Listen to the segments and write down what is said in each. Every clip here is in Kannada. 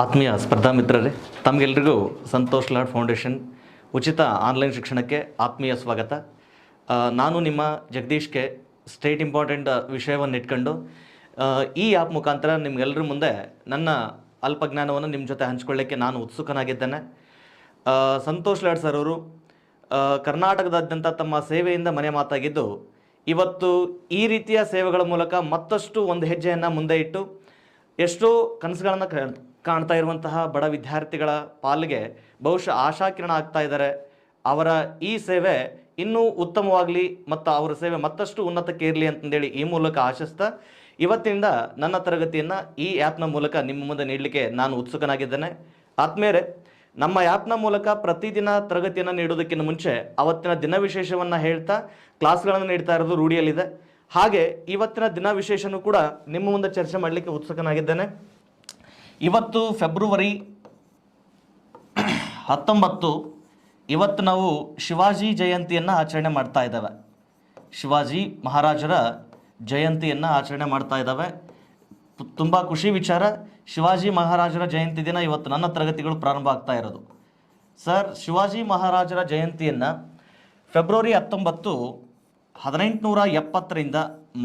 ಆತ್ಮೀಯ ಸ್ಪರ್ಧಾ ಮಿತ್ರರೇ, ತಮಗೆಲ್ಲರಿಗೂ ಸಂತೋಷ್ ಲಾಡ್ ಫೌಂಡೇಶನ್ ಉಚಿತ ಆನ್ಲೈನ್ ಶಿಕ್ಷಣಕ್ಕೆ ಆತ್ಮೀಯ ಸ್ವಾಗತ. ನಾನು ನಿಮ್ಮ ಜಗದೀಶ್ ಕೆ. ಸ್ಟೇಟ್ ಇಂಪಾರ್ಟೆಂಟ್ ವಿಷಯವನ್ನು ಇಟ್ಕೊಂಡು ಈ ಆ್ಯಪ್ ಮುಖಾಂತರ ನಿಮ್ಗೆಲ್ಲರ ಮುಂದೆ ನನ್ನ ಅಲ್ಪಜ್ಞಾನವನ್ನು ನಿಮ್ಮ ಜೊತೆ ಹಂಚ್ಕೊಳ್ಳಿಕ್ಕೆ ನಾನು ಉತ್ಸುಕನಾಗಿದ್ದೇನೆ. ಸಂತೋಷ್ ಲಾಡ್ ಸರ್ ಅವರು ಕರ್ನಾಟಕದಾದ್ಯಂತ ತಮ್ಮ ಸೇವೆಯಿಂದ ಮನೆ ಮಾತಾಗಿದ್ದು, ಇವತ್ತು ಈ ರೀತಿಯ ಸೇವೆಗಳ ಮೂಲಕ ಮತ್ತಷ್ಟು ಒಂದು ಹೆಜ್ಜೆಯನ್ನು ಮುಂದೆ ಇಟ್ಟು ಎಷ್ಟೋ ಕನಸುಗಳನ್ನು ಕಾಣ್ತಾ ಇರುವಂತಹ ಬಡ ವಿದ್ಯಾರ್ಥಿಗಳ ಪಾಲಿಗೆ ಬಹುಶಃ ಆಶಾಕಿರಣ ಆಗ್ತಾ ಇದ್ದಾರೆ. ಅವರ ಈ ಸೇವೆ ಇನ್ನೂ ಉತ್ತಮವಾಗಲಿ ಮತ್ತು ಅವರ ಸೇವೆ ಮತ್ತಷ್ಟು ಉನ್ನತಕ್ಕೆ ಇರಲಿ ಅಂತಂದೇಳಿ ಈ ಮೂಲಕ ಆಶಿಸ್ತಾ ಇವತ್ತಿನಿಂದ ನನ್ನ ತರಗತಿಯನ್ನು ಈ ಆ್ಯಪ್ನ ಮೂಲಕ ನಿಮ್ಮ ಮುಂದೆ ನೀಡಲಿಕ್ಕೆ ನಾನು ಉತ್ಸುಕನಾಗಿದ್ದೇನೆ. ಆದ್ಮೇಲೆ ನಮ್ಮ ಆ್ಯಪ್ನ ಮೂಲಕ ಪ್ರತಿದಿನ ತರಗತಿಯನ್ನು ನೀಡೋದಕ್ಕಿಂತ ಮುಂಚೆ ಅವತ್ತಿನ ದಿನ ವಿಶೇಷವನ್ನು ಹೇಳ್ತಾ ಕ್ಲಾಸ್ಗಳನ್ನು ನೀಡ್ತಾ ಇರೋದು ರೂಢಿಯಲ್ಲಿದೆ. ಹಾಗೆ ಇವತ್ತಿನ ದಿನ ವಿಶೇಷನೂ ಕೂಡ ನಿಮ್ಮ ಮುಂದೆ ಚರ್ಚೆ ಮಾಡಲಿಕ್ಕೆ ಉತ್ಸುಕನಾಗಿದ್ದೇನೆ. ಇವತ್ತು ಫೆಬ್ರವರಿ 19. ಇವತ್ತು ನಾವು ಶಿವಾಜಿ ಜಯಂತಿಯನ್ನು ಆಚರಣೆ ಮಾಡ್ತಾ ಇದ್ದೇವೆ. ಶಿವಾಜಿ ಮಹಾರಾಜರ ಜಯಂತಿಯನ್ನು ಆಚರಣೆ ಮಾಡ್ತಾ ಇದ್ದಾವೆ. ತುಂಬ ಖುಷಿ ವಿಚಾರ. ಶಿವಾಜಿ ಮಹಾರಾಜರ ಜಯಂತಿ ದಿನ ಇವತ್ತು ನನ್ನ ತರಗತಿಗಳು ಪ್ರಾರಂಭ ಆಗ್ತಾ ಇರೋದು. ಸರ್, ಶಿವಾಜಿ ಮಹಾರಾಜರ ಜಯಂತಿಯನ್ನು ಫೆಬ್ರವರಿ 19, 1870ರಿಂದ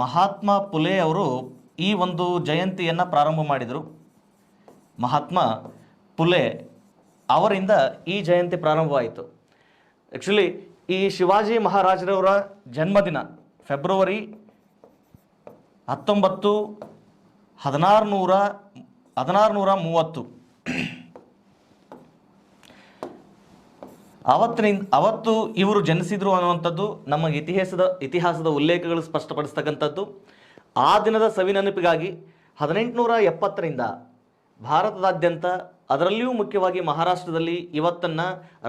ಮಹಾತ್ಮ ಫುಲೆ ಅವರು ಈ ಒಂದು ಜಯಂತಿಯನ್ನು ಪ್ರಾರಂಭ ಮಾಡಿದರು. ಮಹಾತ್ಮ ಫುಲೆ ಅವರಿಂದ ಈ ಜಯಂತಿ ಪ್ರಾರಂಭವಾಯಿತು. ಆ್ಯಕ್ಚುಲಿ ಈ ಶಿವಾಜಿ ಮಹಾರಾಜರವರ ಜನ್ಮದಿನ ಫೆಬ್ರವರಿ 19, 1630. ಅವತ್ತು ಇವರು ಜನಿಸಿದ್ರು ಅನ್ನುವಂಥದ್ದು ನಮ್ಮ ಇತಿಹಾಸದ ಉಲ್ಲೇಖಗಳು ಸ್ಪಷ್ಟಪಡಿಸ್ತಕ್ಕಂಥದ್ದು. ಆ ದಿನದ ಸವಿನೆನಪಿಗಾಗಿ 1870ರಿಂದ ಭಾರತದಾದ್ಯಂತ, ಅದರಲ್ಲಿಯೂ ಮುಖ್ಯವಾಗಿ ಮಹಾರಾಷ್ಟ್ರದಲ್ಲಿ ಇವತ್ತನ್ನು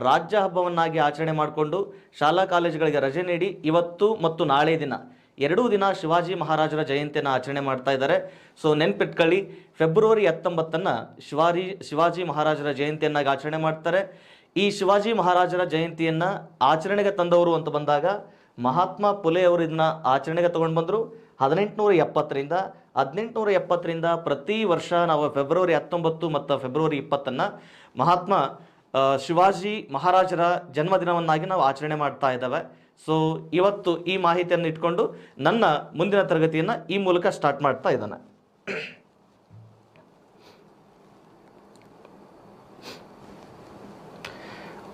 ರಾಜ್ಯ ಹಬ್ಬವನ್ನಾಗಿ ಆಚರಣೆ ಮಾಡಿಕೊಂಡು ಶಾಲಾ ಕಾಲೇಜುಗಳಿಗೆ ರಜೆ ನೀಡಿ ಇವತ್ತು ಮತ್ತು ನಾಳೆ ದಿನ 2 ದಿನ ಶಿವಾಜಿ ಮಹಾರಾಜರ ಜಯಂತಿಯನ್ನು ಆಚರಣೆ ಮಾಡ್ತಾ ಇದ್ದಾರೆ. ಸೊ ನೆನ್ಪಿಟ್ಕೊಳ್ಳಿ, ಫೆಬ್ರವರಿ 19 ಶಿವಾಜಿ ಮಹಾರಾಜರ ಜಯಂತಿಯನ್ನಾಗಿ ಆಚರಣೆ ಮಾಡ್ತಾರೆ. ಈ ಶಿವಾಜಿ ಮಹಾರಾಜರ ಜಯಂತಿಯನ್ನು ಆಚರಣೆಗೆ ತಂದವರು ಅಂತ ಬಂದಾಗ ಮಹಾತ್ಮ ಫುಲೆ ಅವರು ಇದನ್ನ ಆಚರಣೆಗೆ ತಗೊಂಡು ಬಂದರು. 1870ರಿಂದ ಪ್ರತಿ ವರ್ಷ ನಾವು ಫೆಬ್ರವರಿ 19 ಮತ್ತು ಫೆಬ್ರವರಿ 20 ಮಹಾತ್ಮ ಶಿವಾಜಿ ಮಹಾರಾಜರ ಜನ್ಮದಿನವನ್ನಾಗಿ ನಾವು ಆಚರಣೆ ಮಾಡ್ತಾ ಇದ್ದಾವೆ. ಸೊ ಇವತ್ತು ಈ ಮಾಹಿತಿಯನ್ನು ಇಟ್ಕೊಂಡು ನನ್ನ ಮುಂದಿನ ತರಗತಿಯನ್ನು ಈ ಮೂಲಕ ಸ್ಟಾರ್ಟ್ ಮಾಡ್ತಾ ಇದ್ದಾನೆ.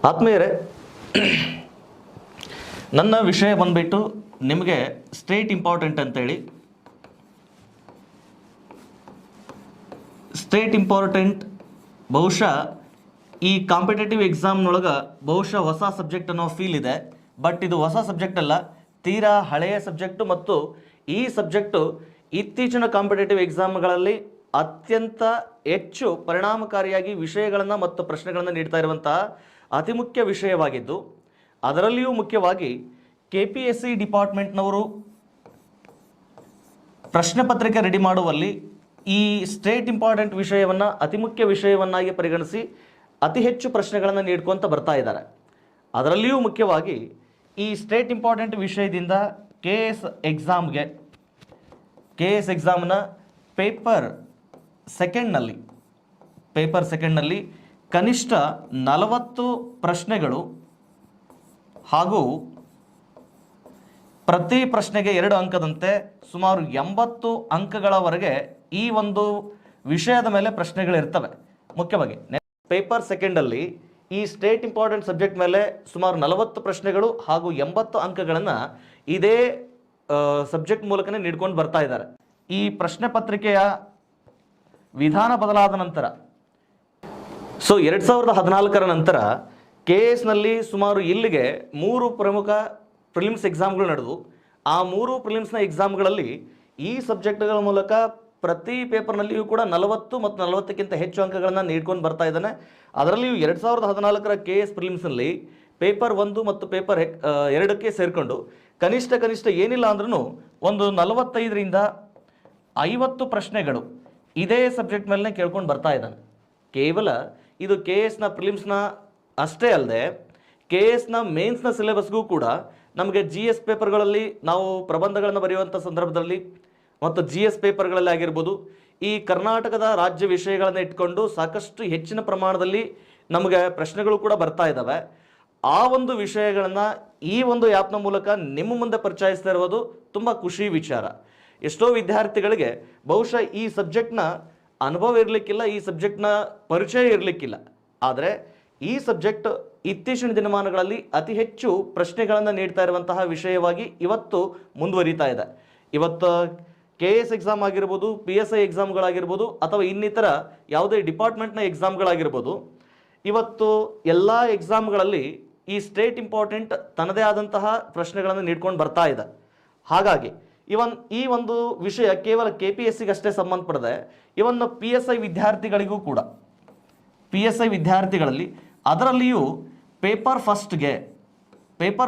ಆತ್ಮೀಯರೇ, ನನ್ನ ವಿಷಯ ಬಂದ್ಬಿಟ್ಟು ನಿಮಗೆ ಸ್ಟೇಟ್ ಇಂಪಾರ್ಟೆಂಟ್ ಅಂತೇಳಿ. ಸ್ಟೇಟ್ ಇಂಪಾರ್ಟೆಂಟ್ ಬಹುಶಃ ಈ ಕಾಂಪಿಟೇಟಿವ್ ಎಕ್ಸಾಮ್ನೊಳಗೆ ಬಹುಶಃ ಹೊಸ ಸಬ್ಜೆಕ್ಟ್ ಅನ್ನೋ ಫೀಲ್ ಇದೆ. ಬಟ್ ಇದು ಹೊಸ ಸಬ್ಜೆಕ್ಟ್ ಅಲ್ಲ, ತೀರಾ ಹಳೆಯ ಸಬ್ಜೆಕ್ಟು. ಮತ್ತು ಈ ಸಬ್ಜೆಕ್ಟು ಇತ್ತೀಚಿನ ಕಾಂಪಿಟೇಟಿವ್ ಎಕ್ಸಾಮ್ಗಳಲ್ಲಿ ಅತ್ಯಂತ ಹೆಚ್ಚು ಪರಿಣಾಮಕಾರಿಯಾಗಿ ವಿಷಯಗಳನ್ನು ಮತ್ತು ಪ್ರಶ್ನೆಗಳನ್ನು ನೀಡ್ತಾ ಇರುವಂತಹ ಅತಿ ಮುಖ್ಯ ವಿಷಯವಾಗಿದ್ದು, ಅದರಲ್ಲಿಯೂ ಮುಖ್ಯವಾಗಿ KPSC ಡಿಪಾರ್ಟ್ಮೆಂಟ್ನವರು ಪ್ರಶ್ನೆ ಪತ್ರಿಕೆ ರೆಡಿ ಮಾಡುವಲ್ಲಿ ಈ ಸ್ಟೇಟ್ ಇಂಪಾರ್ಟೆಂಟ್ ವಿಷಯವನ್ನು ಅತಿ ಮುಖ್ಯ ವಿಷಯವನ್ನಾಗಿ ಪರಿಗಣಿಸಿ ಅತಿ ಹೆಚ್ಚು ಪ್ರಶ್ನೆಗಳನ್ನು ನೀಡ್ಕೊತ ಬರ್ತಾ ಇದ್ದಾರೆ. ಅದರಲ್ಲಿಯೂ ಮುಖ್ಯವಾಗಿ ಈ ಸ್ಟೇಟ್ ಇಂಪಾರ್ಟೆಂಟ್ ವಿಷಯದಿಂದ KS ಎಕ್ಸಾಮ್ನ ಪೇಪರ್ ಸೆಕೆಂಡ್ನಲ್ಲಿ ಕನಿಷ್ಠ 40 ಪ್ರಶ್ನೆಗಳು ಹಾಗೂ ಪ್ರತಿ ಪ್ರಶ್ನೆಗೆ 2 ಅಂಕದಂತೆ ಸುಮಾರು 80 ಅಂಕಗಳವರೆಗೆ ಈ ಒಂದು ವಿಷಯದ ಮೇಲೆ ಪ್ರಶ್ನೆಗಳಿರ್ತವೆ. ಮುಖ್ಯವಾಗಿ ಪೇಪರ್ ಸೆಕೆಂಡಲ್ಲಿ ಈ ಸ್ಟೇಟ್ ಇಂಪಾರ್ಟೆಂಟ್ ಸಬ್ಜೆಕ್ಟ್ ಮೇಲೆ ಸುಮಾರು 40 ಪ್ರಶ್ನೆಗಳು ಹಾಗೂ 80 ಅಂಕಗಳನ್ನು ಇದೇ ಸಬ್ಜೆಕ್ಟ್ ಮೂಲಕನೇ ನೀಡ್ಕೊಂಡು ಬರ್ತಾ ಇದ್ದಾರೆ. ಈ ಪ್ರಶ್ನೆ ಪತ್ರಿಕೆಯ ವಿಧಾನ ಬದಲಾದ ನಂತರ, ಸೊ 2014 ನಂತರ KSನಲ್ಲಿ ಸುಮಾರು ಇಲ್ಲಿಗೆ 3 ಪ್ರಮುಖ ಪ್ರಿಲಿಮ್ಸ್ ಎಕ್ಸಾಮ್ಗಳು ನಡೆದು, ಆ 3 ಪ್ರಿಲಿಮ್ಸ್ನ ಎಕ್ಸಾಮ್ಗಳಲ್ಲಿ ಈ ಸಬ್ಜೆಕ್ಟ್ಗಳ ಮೂಲಕ ಪ್ರತಿ ಪೇಪರ್ನಲ್ಲಿಯೂ ಕೂಡ 40 ಮತ್ತು 40ಕ್ಕಿಂತ ಹೆಚ್ಚು ಅಂಕಗಳನ್ನು ನೀಡ್ಕೊಂಡು ಬರ್ತಾ ಇದ್ದಾನೆ. ಅದರಲ್ಲಿಯೂ 2014 KS ಪ್ರಿಲಿಮ್ಸ್ನಲ್ಲಿ ಪೇಪರ್ 1 ಮತ್ತು ಪೇಪರ್ 2ಕ್ಕೆ ಸೇರಿಕೊಂಡು ಕನಿಷ್ಠ ಏನಿಲ್ಲ ಅಂದ್ರೂ ಒಂದು 45ರಿಂದ 50 ಪ್ರಶ್ನೆಗಳು ಇದೇ ಸಬ್ಜೆಕ್ಟ್ ಮೇಲೆ ಕೇಳ್ಕೊಂಡು ಬರ್ತಾ ಇದ್ದಾನೆ. ಕೇವಲ ಇದು KSನ ಪ್ರಿಲಿಮ್ಸ್ನ ಅಷ್ಟೇ ಅಲ್ಲದೆ KSನ ಮೇನ್ಸ್ನ ಸಿಲೆಬಸ್ಗೂ ಕೂಡ ನಮಗೆ GS ಪೇಪರ್ಗಳಲ್ಲಿ ನಾವು ಪ್ರಬಂಧಗಳನ್ನು ಬರೆಯುವಂಥ ಸಂದರ್ಭದಲ್ಲಿ ಮತ್ತು GS ಪೇಪರ್ಗಳಲ್ಲಿ ಆಗಿರ್ಬೋದು, ಈ ಕರ್ನಾಟಕದ ರಾಜ್ಯ ವಿಷಯಗಳನ್ನು ಇಟ್ಕೊಂಡು ಸಾಕಷ್ಟು ಹೆಚ್ಚಿನ ಪ್ರಮಾಣದಲ್ಲಿ ನಮಗೆ ಪ್ರಶ್ನೆಗಳು ಕೂಡ ಬರ್ತಾ ಇದ್ದಾವೆ. ಆ ಒಂದು ವಿಷಯಗಳನ್ನು ಈ ಒಂದು ಆ್ಯಪ್ನ ಮೂಲಕ ನಿಮ್ಮ ಮುಂದೆ ಪರಿಚಯಿಸ್ತಾ ಇರೋದು ತುಂಬ ಖುಷಿ ವಿಚಾರ. ಎಷ್ಟೋ ವಿದ್ಯಾರ್ಥಿಗಳಿಗೆ ಬಹುಶಃ ಈ ಸಬ್ಜೆಕ್ಟ್ನ ಅನುಭವ ಇರಲಿಕ್ಕಿಲ್ಲ, ಈ ಸಬ್ಜೆಕ್ಟ್ನ ಪರಿಚಯ ಇರಲಿಕ್ಕಿಲ್ಲ. ಆದರೆ ಈ ಸಬ್ಜೆಕ್ಟ್ ಇತ್ತೀಚಿನ ದಿನಮಾನಗಳಲ್ಲಿ ಅತಿ ಹೆಚ್ಚು ಪ್ರಶ್ನೆಗಳನ್ನು ನೀಡ್ತಾ ಇರುವಂತಹ ವಿಷಯವಾಗಿ ಇವತ್ತು ಮುಂದುವರಿತಾ ಇದೆ. ಇವತ್ತು KS ಎಕ್ಸಾಮ್ ಆಗಿರ್ಬೋದು, PSI ಎಕ್ಸಾಮ್ಗಳಾಗಿರ್ಬೋದು, ಅಥವಾ ಇನ್ನಿತರ ಯಾವುದೇ ಡಿಪಾರ್ಟ್ಮೆಂಟ್ನ ಎಕ್ಸಾಮ್ಗಳಾಗಿರ್ಬೋದು, ಇವತ್ತು ಎಲ್ಲ ಎಕ್ಸಾಮ್ಗಳಲ್ಲಿ ಈ ಸ್ಟೇಟ್ ಇಂಪಾರ್ಟೆಂಟ್ ತನ್ನದೇ ಆದಂತಹ ಪ್ರಶ್ನೆಗಳನ್ನು ನೀಡ್ಕೊಂಡು ಬರ್ತಾ ಇದೆ. ಹಾಗಾಗಿ ಈ ಒಂದು ವಿಷಯ ಕೇವಲ KPSCಗೆ ಅಷ್ಟೇ ಸಂಬಂಧಪಡದೆ ಇವನ್ PSI ವಿದ್ಯಾರ್ಥಿಗಳಿಗೂ ಕೂಡ, PSI ವಿದ್ಯಾರ್ಥಿಗಳಲ್ಲಿ ಅದರಲ್ಲಿಯೂ ಪೇಪರ್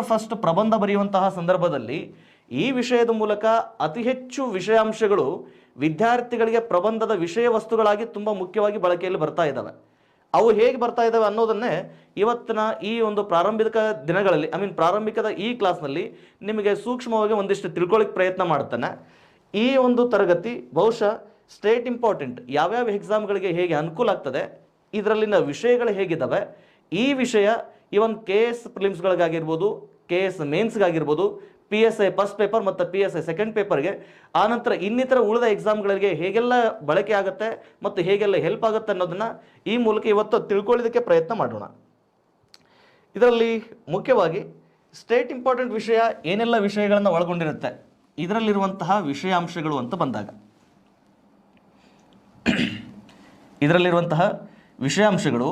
ಫಸ್ಟ್ ಪ್ರಬಂಧ ಬರೆಯುವಂತಹ ಸಂದರ್ಭದಲ್ಲಿ ಈ ವಿಷಯದ ಮೂಲಕ ಅತಿ ಹೆಚ್ಚು ವಿಷಯಾಂಶಗಳು ವಿದ್ಯಾರ್ಥಿಗಳಿಗೆ ಪ್ರಬಂಧದ ವಿಷಯ ವಸ್ತುಗಳಾಗಿ ತುಂಬ ಮುಖ್ಯವಾಗಿ ಬಳಕೆಯಲ್ಲಿ ಬರ್ತಾ ಇದ್ದಾವೆ. ಅವು ಹೇಗೆ ಬರ್ತಾ ಇದ್ದಾವೆ ಅನ್ನೋದನ್ನೇ ಇವತ್ತಿನ ಈ ಒಂದು ಪ್ರಾರಂಭಿಕ ದಿನಗಳಲ್ಲಿ, ಪ್ರಾರಂಭಿಕದ ಈ ಕ್ಲಾಸ್ನಲ್ಲಿ ನಿಮಗೆ ಸೂಕ್ಷ್ಮವಾಗಿ ಒಂದಿಷ್ಟು ತಿಳ್ಕೊಳ್ಳಿಕ್ಕೆ ಪ್ರಯತ್ನ ಮಾಡ್ತಾನೆ. ಈ ಒಂದು ತರಗತಿ ಬಹುಶಃ ಸ್ಟೇಟ್ ಇಂಪಾರ್ಟೆಂಟ್ ಯಾವ್ಯಾವ ಎಕ್ಸಾಮ್ಗಳಿಗೆ ಹೇಗೆ ಅನುಕೂಲ ಆಗ್ತದೆ, ಇದರಲ್ಲಿನ ವಿಷಯಗಳು ಹೇಗಿದ್ದಾವೆ, ಈ ವಿಷಯ ಇವನ್ KS ಪ್ರಿಲಿಮ್ಸ್ಗಳಿಗಾಗಿರ್ಬೋದು, KS ಮೇನ್ಸ್ಗಾಗಿರ್ಬೋದು, PSI first paper ಮತ್ತು PSI ಸೆಕೆಂಡ್ ಪೇಪರ್ಗೆ, ಆನಂತರ ಇನ್ನಿತರ ಉಳಿದ ಎಕ್ಸಾಮ್ಗಳಿಗೆ ಹೇಗೆಲ್ಲ ಬಳಕೆ ಆಗುತ್ತೆ ಮತ್ತು ಹೇಗೆಲ್ಲ ಹೆಲ್ಪ್ ಆಗುತ್ತೆ ಅನ್ನೋದನ್ನು ಈ ಮೂಲಕ ಇವತ್ತು ತಿಳ್ಕೊಳ್ಳೋದಕ್ಕೆ ಪ್ರಯತ್ನ ಮಾಡೋಣ. ಇದರಲ್ಲಿ ಮುಖ್ಯವಾಗಿ ಸ್ಟೇಟ್ ಇಂಪಾರ್ಟೆಂಟ್ ವಿಷಯ ಏನೆಲ್ಲ ವಿಷಯಗಳನ್ನು ಒಳಗೊಂಡಿರುತ್ತೆ, ಇದರಲ್ಲಿರುವಂತಹ ವಿಷಯಾಂಶಗಳು ಅಂತ ಬಂದಾಗ ಇದರಲ್ಲಿರುವಂತಹ ವಿಷಯಾಂಶಗಳು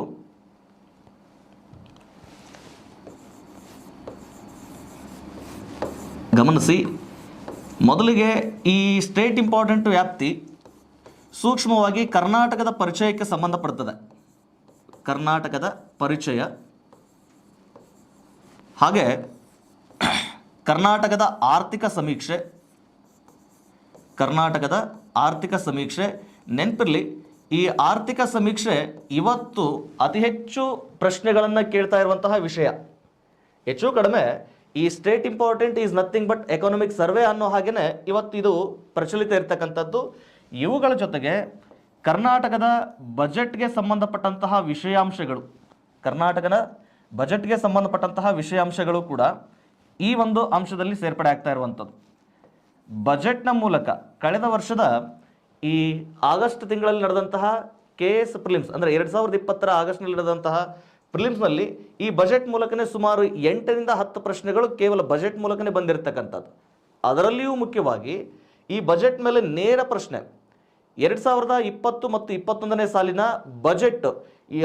ಗಮನಿಸಿ. ಮೊದಲಿಗೆ ಈ ಸ್ಟೇಟ್ ಇಂಪಾರ್ಟೆಂಟ್ ವ್ಯಾಪ್ತಿ ಸೂಕ್ಷ್ಮವಾಗಿ ಕರ್ನಾಟಕದ ಪರಿಚಯಕ್ಕೆ ಸಂಬಂಧಪಡ್ತದೆ. ಕರ್ನಾಟಕದ ಪರಿಚಯ, ಹಾಗೆ ಕರ್ನಾಟಕದ ಆರ್ಥಿಕ ಸಮೀಕ್ಷೆ ನೆನಪಿರಲಿ. ಈ ಆರ್ಥಿಕ ಸಮೀಕ್ಷೆ ಇವತ್ತು ಅತಿ ಹೆಚ್ಚು ಪ್ರಶ್ನೆಗಳನ್ನು ಕೇಳ್ತಾ ಇರುವಂತಹ ವಿಷಯ. ಹೆಚ್ಚು ಕಡಿಮೆ ಈ state important is nothing but economic survey ಅನ್ನೋ ಹಾಗೆಯೇ ಇವತ್ತು ಇದು ಪ್ರಚಲಿತ ಇರತಕ್ಕಂಥದ್ದು. ಇವುಗಳ ಜೊತೆಗೆ ಕರ್ನಾಟಕದ ಬಜೆಟ್ಗೆ ಸಂಬಂಧಪಟ್ಟಂತಹ ವಿಷಯಾಂಶಗಳು ಕೂಡ ಈ ಒಂದು ಅಂಶದಲ್ಲಿ ಸೇರ್ಪಡೆ ಆಗ್ತಾ ಇರುವಂಥದ್ದು. ಬಜೆಟ್ನ ಮೂಲಕ ಕಳೆದ ವರ್ಷದ ಈ ಆಗಸ್ಟ್ ತಿಂಗಳಲ್ಲಿ ನಡೆದಂತಹ KS ಪ್ರಿಲಿಮ್ಸ್ ಅಂದರೆ 2020 ಆಗಸ್ಟ್ನಲ್ಲಿ ನಡೆದಂತಹ ಪ್ರಿಲಿಮ್ಸ್ನಲ್ಲಿ ಈ ಬಜೆಟ್ ಮೂಲಕನೇ ಸುಮಾರು 8ರಿಂದ 10 ಪ್ರಶ್ನೆಗಳು ಕೇವಲ ಬಜೆಟ್ ಮೂಲಕನೇ ಬಂದಿರತಕ್ಕಂಥದ್ದು. ಅದರಲ್ಲಿಯೂ ಮುಖ್ಯವಾಗಿ ಈ ಬಜೆಟ್ ಮೇಲೆ ನೇರ ಪ್ರಶ್ನೆ 2020 ಮತ್ತು 21ನೇ ಸಾಲಿನ ಬಜೆಟ್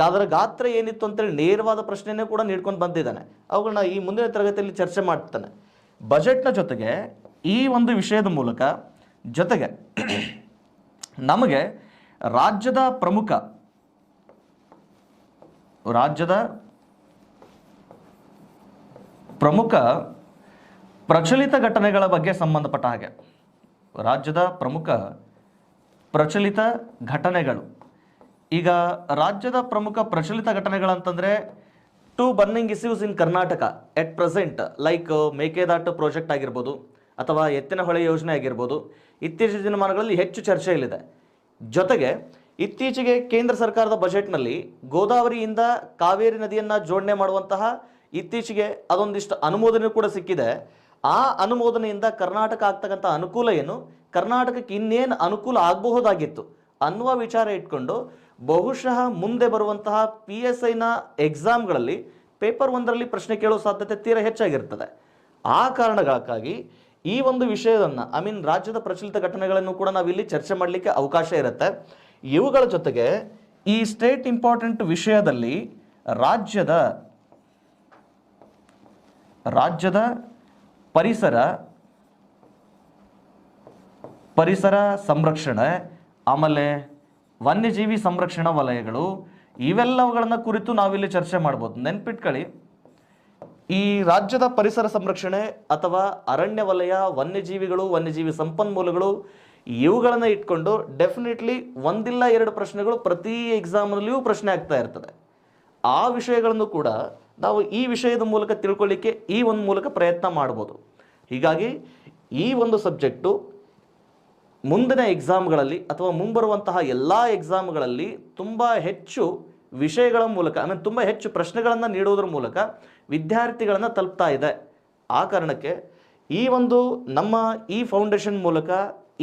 ಅದರ ಗಾತ್ರ ಏನಿತ್ತು ಅಂತೇಳಿ ನೇರವಾದ ಪ್ರಶ್ನೆನೇ ಕೂಡ ನೀಡ್ಕೊಂಡು ಬಂದಿದ್ದಾನೆ. ಅವುಗಳನ್ನ ಈ ಮುಂದಿನ ತರಗತಿಯಲ್ಲಿ ಚರ್ಚೆ ಮಾಡ್ತಾನೆ. ಬಜೆಟ್ನ ಜೊತೆಗೆ ಈ ಒಂದು ವಿಷಯದ ಮೂಲಕ ಜೊತೆಗೆ ನಮಗೆ ರಾಜ್ಯದ ಪ್ರಮುಖ ಪ್ರಚಲಿತ ಘಟನೆಗಳ ಬಗ್ಗೆ ಸಂಬಂಧಪಟ್ಟ ಹಾಗೆ ರಾಜ್ಯದ ಪ್ರಮುಖ ಪ್ರಚಲಿತ ಘಟನೆಗಳು. ಈಗ ರಾಜ್ಯದ ಪ್ರಮುಖ ಪ್ರಚಲಿತ ಘಟನೆಗಳಂತಂದರೆ 2 burning issues in Karnataka at present like Mekedatu project ಆಗಿರ್ಬೋದು ಅಥವಾ ಎತ್ತಿನಹೊಳೆ ಯೋಜನೆ ಆಗಿರ್ಬೋದು, ಇತ್ತೀಚಿನ ದಿನಮಾನಗಳಲ್ಲಿ ಹೆಚ್ಚು ಚರ್ಚೆಯಲ್ಲಿದೆ. ಜೊತೆಗೆ ಇತ್ತೀಚೆಗೆ ಕೇಂದ್ರ ಸರ್ಕಾರದ ಬಜೆಟ್ನಲ್ಲಿ ಗೋದಾವರಿಯಿಂದ ಕಾವೇರಿ ನದಿಯನ್ನು ಜೋಡಣೆ ಮಾಡುವಂತಹ ಇತ್ತೀಚೆಗೆ ಅದೊಂದಿಷ್ಟು ಅನುಮೋದನೆ ಕೂಡ ಸಿಕ್ಕಿದೆ. ಆ ಅನುಮೋದನೆಯಿಂದ ಕರ್ನಾಟಕ ಆಗ್ತಕ್ಕಂಥ ಅನುಕೂಲ ಏನು, ಕರ್ನಾಟಕಕ್ಕೆ ಇನ್ನೇನು ಅನುಕೂಲ ಆಗಬಹುದಾಗಿತ್ತು ಅನ್ನುವ ವಿಚಾರ ಇಟ್ಕೊಂಡು ಬಹುಶಃ ಮುಂದೆ ಬರುವಂತಹ PSIನ ಎಕ್ಸಾಮ್ಗಳಲ್ಲಿ ಪೇಪರ್ 1ರಲ್ಲಿ ಪ್ರಶ್ನೆ ಕೇಳೋ ಸಾಧ್ಯತೆ ತೀರಾ ಹೆಚ್ಚಾಗಿರ್ತದೆ. ಆ ಕಾರಣಗಳಕ್ಕಾಗಿ ಈ ಒಂದು ವಿಷಯವನ್ನು ರಾಜ್ಯದ ಪ್ರಚಲಿತ ಘಟನೆಗಳನ್ನು ಕೂಡ ನಾವಿಲ್ಲಿ ಚರ್ಚೆ ಮಾಡಲಿಕ್ಕೆ ಅವಕಾಶ ಇರುತ್ತೆ. ಇವುಗಳ ಜೊತೆಗೆ ಈ ಸ್ಟೇಟ್ ಇಂಪಾರ್ಟೆಂಟ್ ವಿಷಯದಲ್ಲಿ ರಾಜ್ಯದ ಪರಿಸರ ಸಂರಕ್ಷಣೆ, ಆಮೇಲೆ ವನ್ಯಜೀವಿ ಸಂರಕ್ಷಣಾ ವಲಯಗಳು, ಇವೆಲ್ಲವುಗಳನ್ನ ಕುರಿತು ನಾವಿಲ್ಲಿ ಚರ್ಚೆ ಮಾಡ್ಬೋದು. ನೆನ್ಪಿಟ್ಕೊಳ್ಳಿ, ಈ ರಾಜ್ಯದ ಪರಿಸರ ಸಂರಕ್ಷಣೆ ಅಥವಾ ಅರಣ್ಯ ವಲಯ, ವನ್ಯಜೀವಿಗಳು, ವನ್ಯಜೀವಿ ಸಂಪನ್ಮೂಲಗಳು, ಇವುಗಳನ್ನು ಇಟ್ಕೊಂಡು ಡೆಫಿನೆಟ್ಲಿ 1-2 ಪ್ರಶ್ನೆಗಳು ಪ್ರತಿ ಎಕ್ಸಾಮ್ನಲ್ಲಿಯೂ ಪ್ರಶ್ನೆ ಆಗ್ತಾ ಇರ್ತದೆ. ಆ ವಿಷಯಗಳನ್ನು ಕೂಡ ನಾವು ಈ ವಿಷಯದ ಮೂಲಕ ತಿಳ್ಕೊಳ್ಳಿಕ್ಕೆ ಈ ಒಂದು ಮೂಲಕ ಪ್ರಯತ್ನ ಮಾಡ್ಬೋದು. ಹೀಗಾಗಿ ಈ ಒಂದು ಸಬ್ಜೆಕ್ಟು ಮುಂದಿನ ಎಕ್ಸಾಮ್ಗಳಲ್ಲಿ ಅಥವಾ ಮುಂಬರುವಂತಹ ಎಲ್ಲ ಎಕ್ಸಾಮ್ಗಳಲ್ಲಿ ತುಂಬ ಹೆಚ್ಚು ವಿಷಯಗಳ ಮೂಲಕ ತುಂಬ ಹೆಚ್ಚು ಪ್ರಶ್ನೆಗಳನ್ನು ನೀಡುವುದರ ಮೂಲಕ ವಿದ್ಯಾರ್ಥಿಗಳನ್ನು ತಲುಪ್ತಾ ಇದೆ. ಆ ಕಾರಣಕ್ಕೆ ಈ ಒಂದು ನಮ್ಮ ಈ ಫೌಂಡೇಶನ್ ಮೂಲಕ,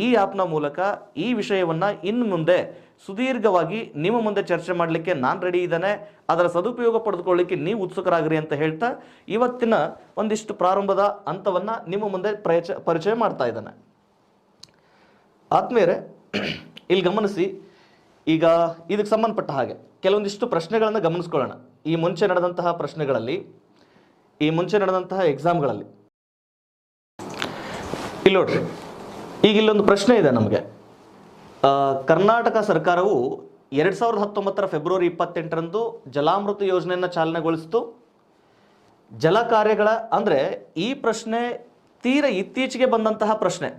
ಈ ಆ್ಯಪ್ನ ಮೂಲಕ ಈ ವಿಷಯವನ್ನು ಇನ್ನು ಮುಂದೆ ಸುದೀರ್ಘವಾಗಿ ನಿಮ್ಮ ಮುಂದೆ ಚರ್ಚೆ ಮಾಡಲಿಕ್ಕೆ ನಾನು ರೆಡಿ ಇದ್ದೇನೆ. ಅದರ ಸದುಪಯೋಗ ಪಡೆದುಕೊಳ್ಳಿಕ್ಕೆ ನೀವು ಉತ್ಸುಕರಾಗಿರಿ ಅಂತ ಹೇಳ್ತಾ ಇವತ್ತಿನ ಒಂದಿಷ್ಟು ಪ್ರಾರಂಭದ ಹಂತವನ್ನು ನಿಮ್ಮ ಮುಂದೆ ಪರಿಚಯ ಮಾಡ್ತಾ ಇದ್ದಾನೆ. ಆದ್ಮೇಲೆ ಇಲ್ಲಿ ಗಮನಿಸಿ, ಈಗ ಇದಕ್ಕೆ ಸಂಬಂಧಪಟ್ಟ ಹಾಗೆ ಕೆಲವೊಂದಿಷ್ಟು ಪ್ರಶ್ನೆಗಳನ್ನು ಗಮನಿಸ್ಕೊಳ್ಳೋಣ. ಈ ಮುಂಚೆ ನಡೆದಂತಹ ಪ್ರಶ್ನೆಗಳಲ್ಲಿ, ಈ ಮುಂಚೆ ನಡೆದಂತಹ ಎಕ್ಸಾಮ್ಗಳಲ್ಲಿ ಇಲ್ಲಿ ನೋಡ್ರಿ, ಈಗ ಇಲ್ಲೊಂದು ಪ್ರಶ್ನೆ ಇದೆ ನಮಗೆ. ಕರ್ನಾಟಕ ಸರ್ಕಾರವು 2019 ಫೆಬ್ರವರಿ 28ರಂದು ಜಲಾಮೃತ ಯೋಜನೆಯನ್ನು ಚಾಲನೆಗೊಳಿಸಿತು. ಜಲ ಕಾರ್ಯಗಳ ಅಂದರೆ ಈ ಪ್ರಶ್ನೆ ತೀರ ಇತ್ತೀಚೆಗೆ ಬಂದಂತಹ ಪ್ರಶ್ನೆ.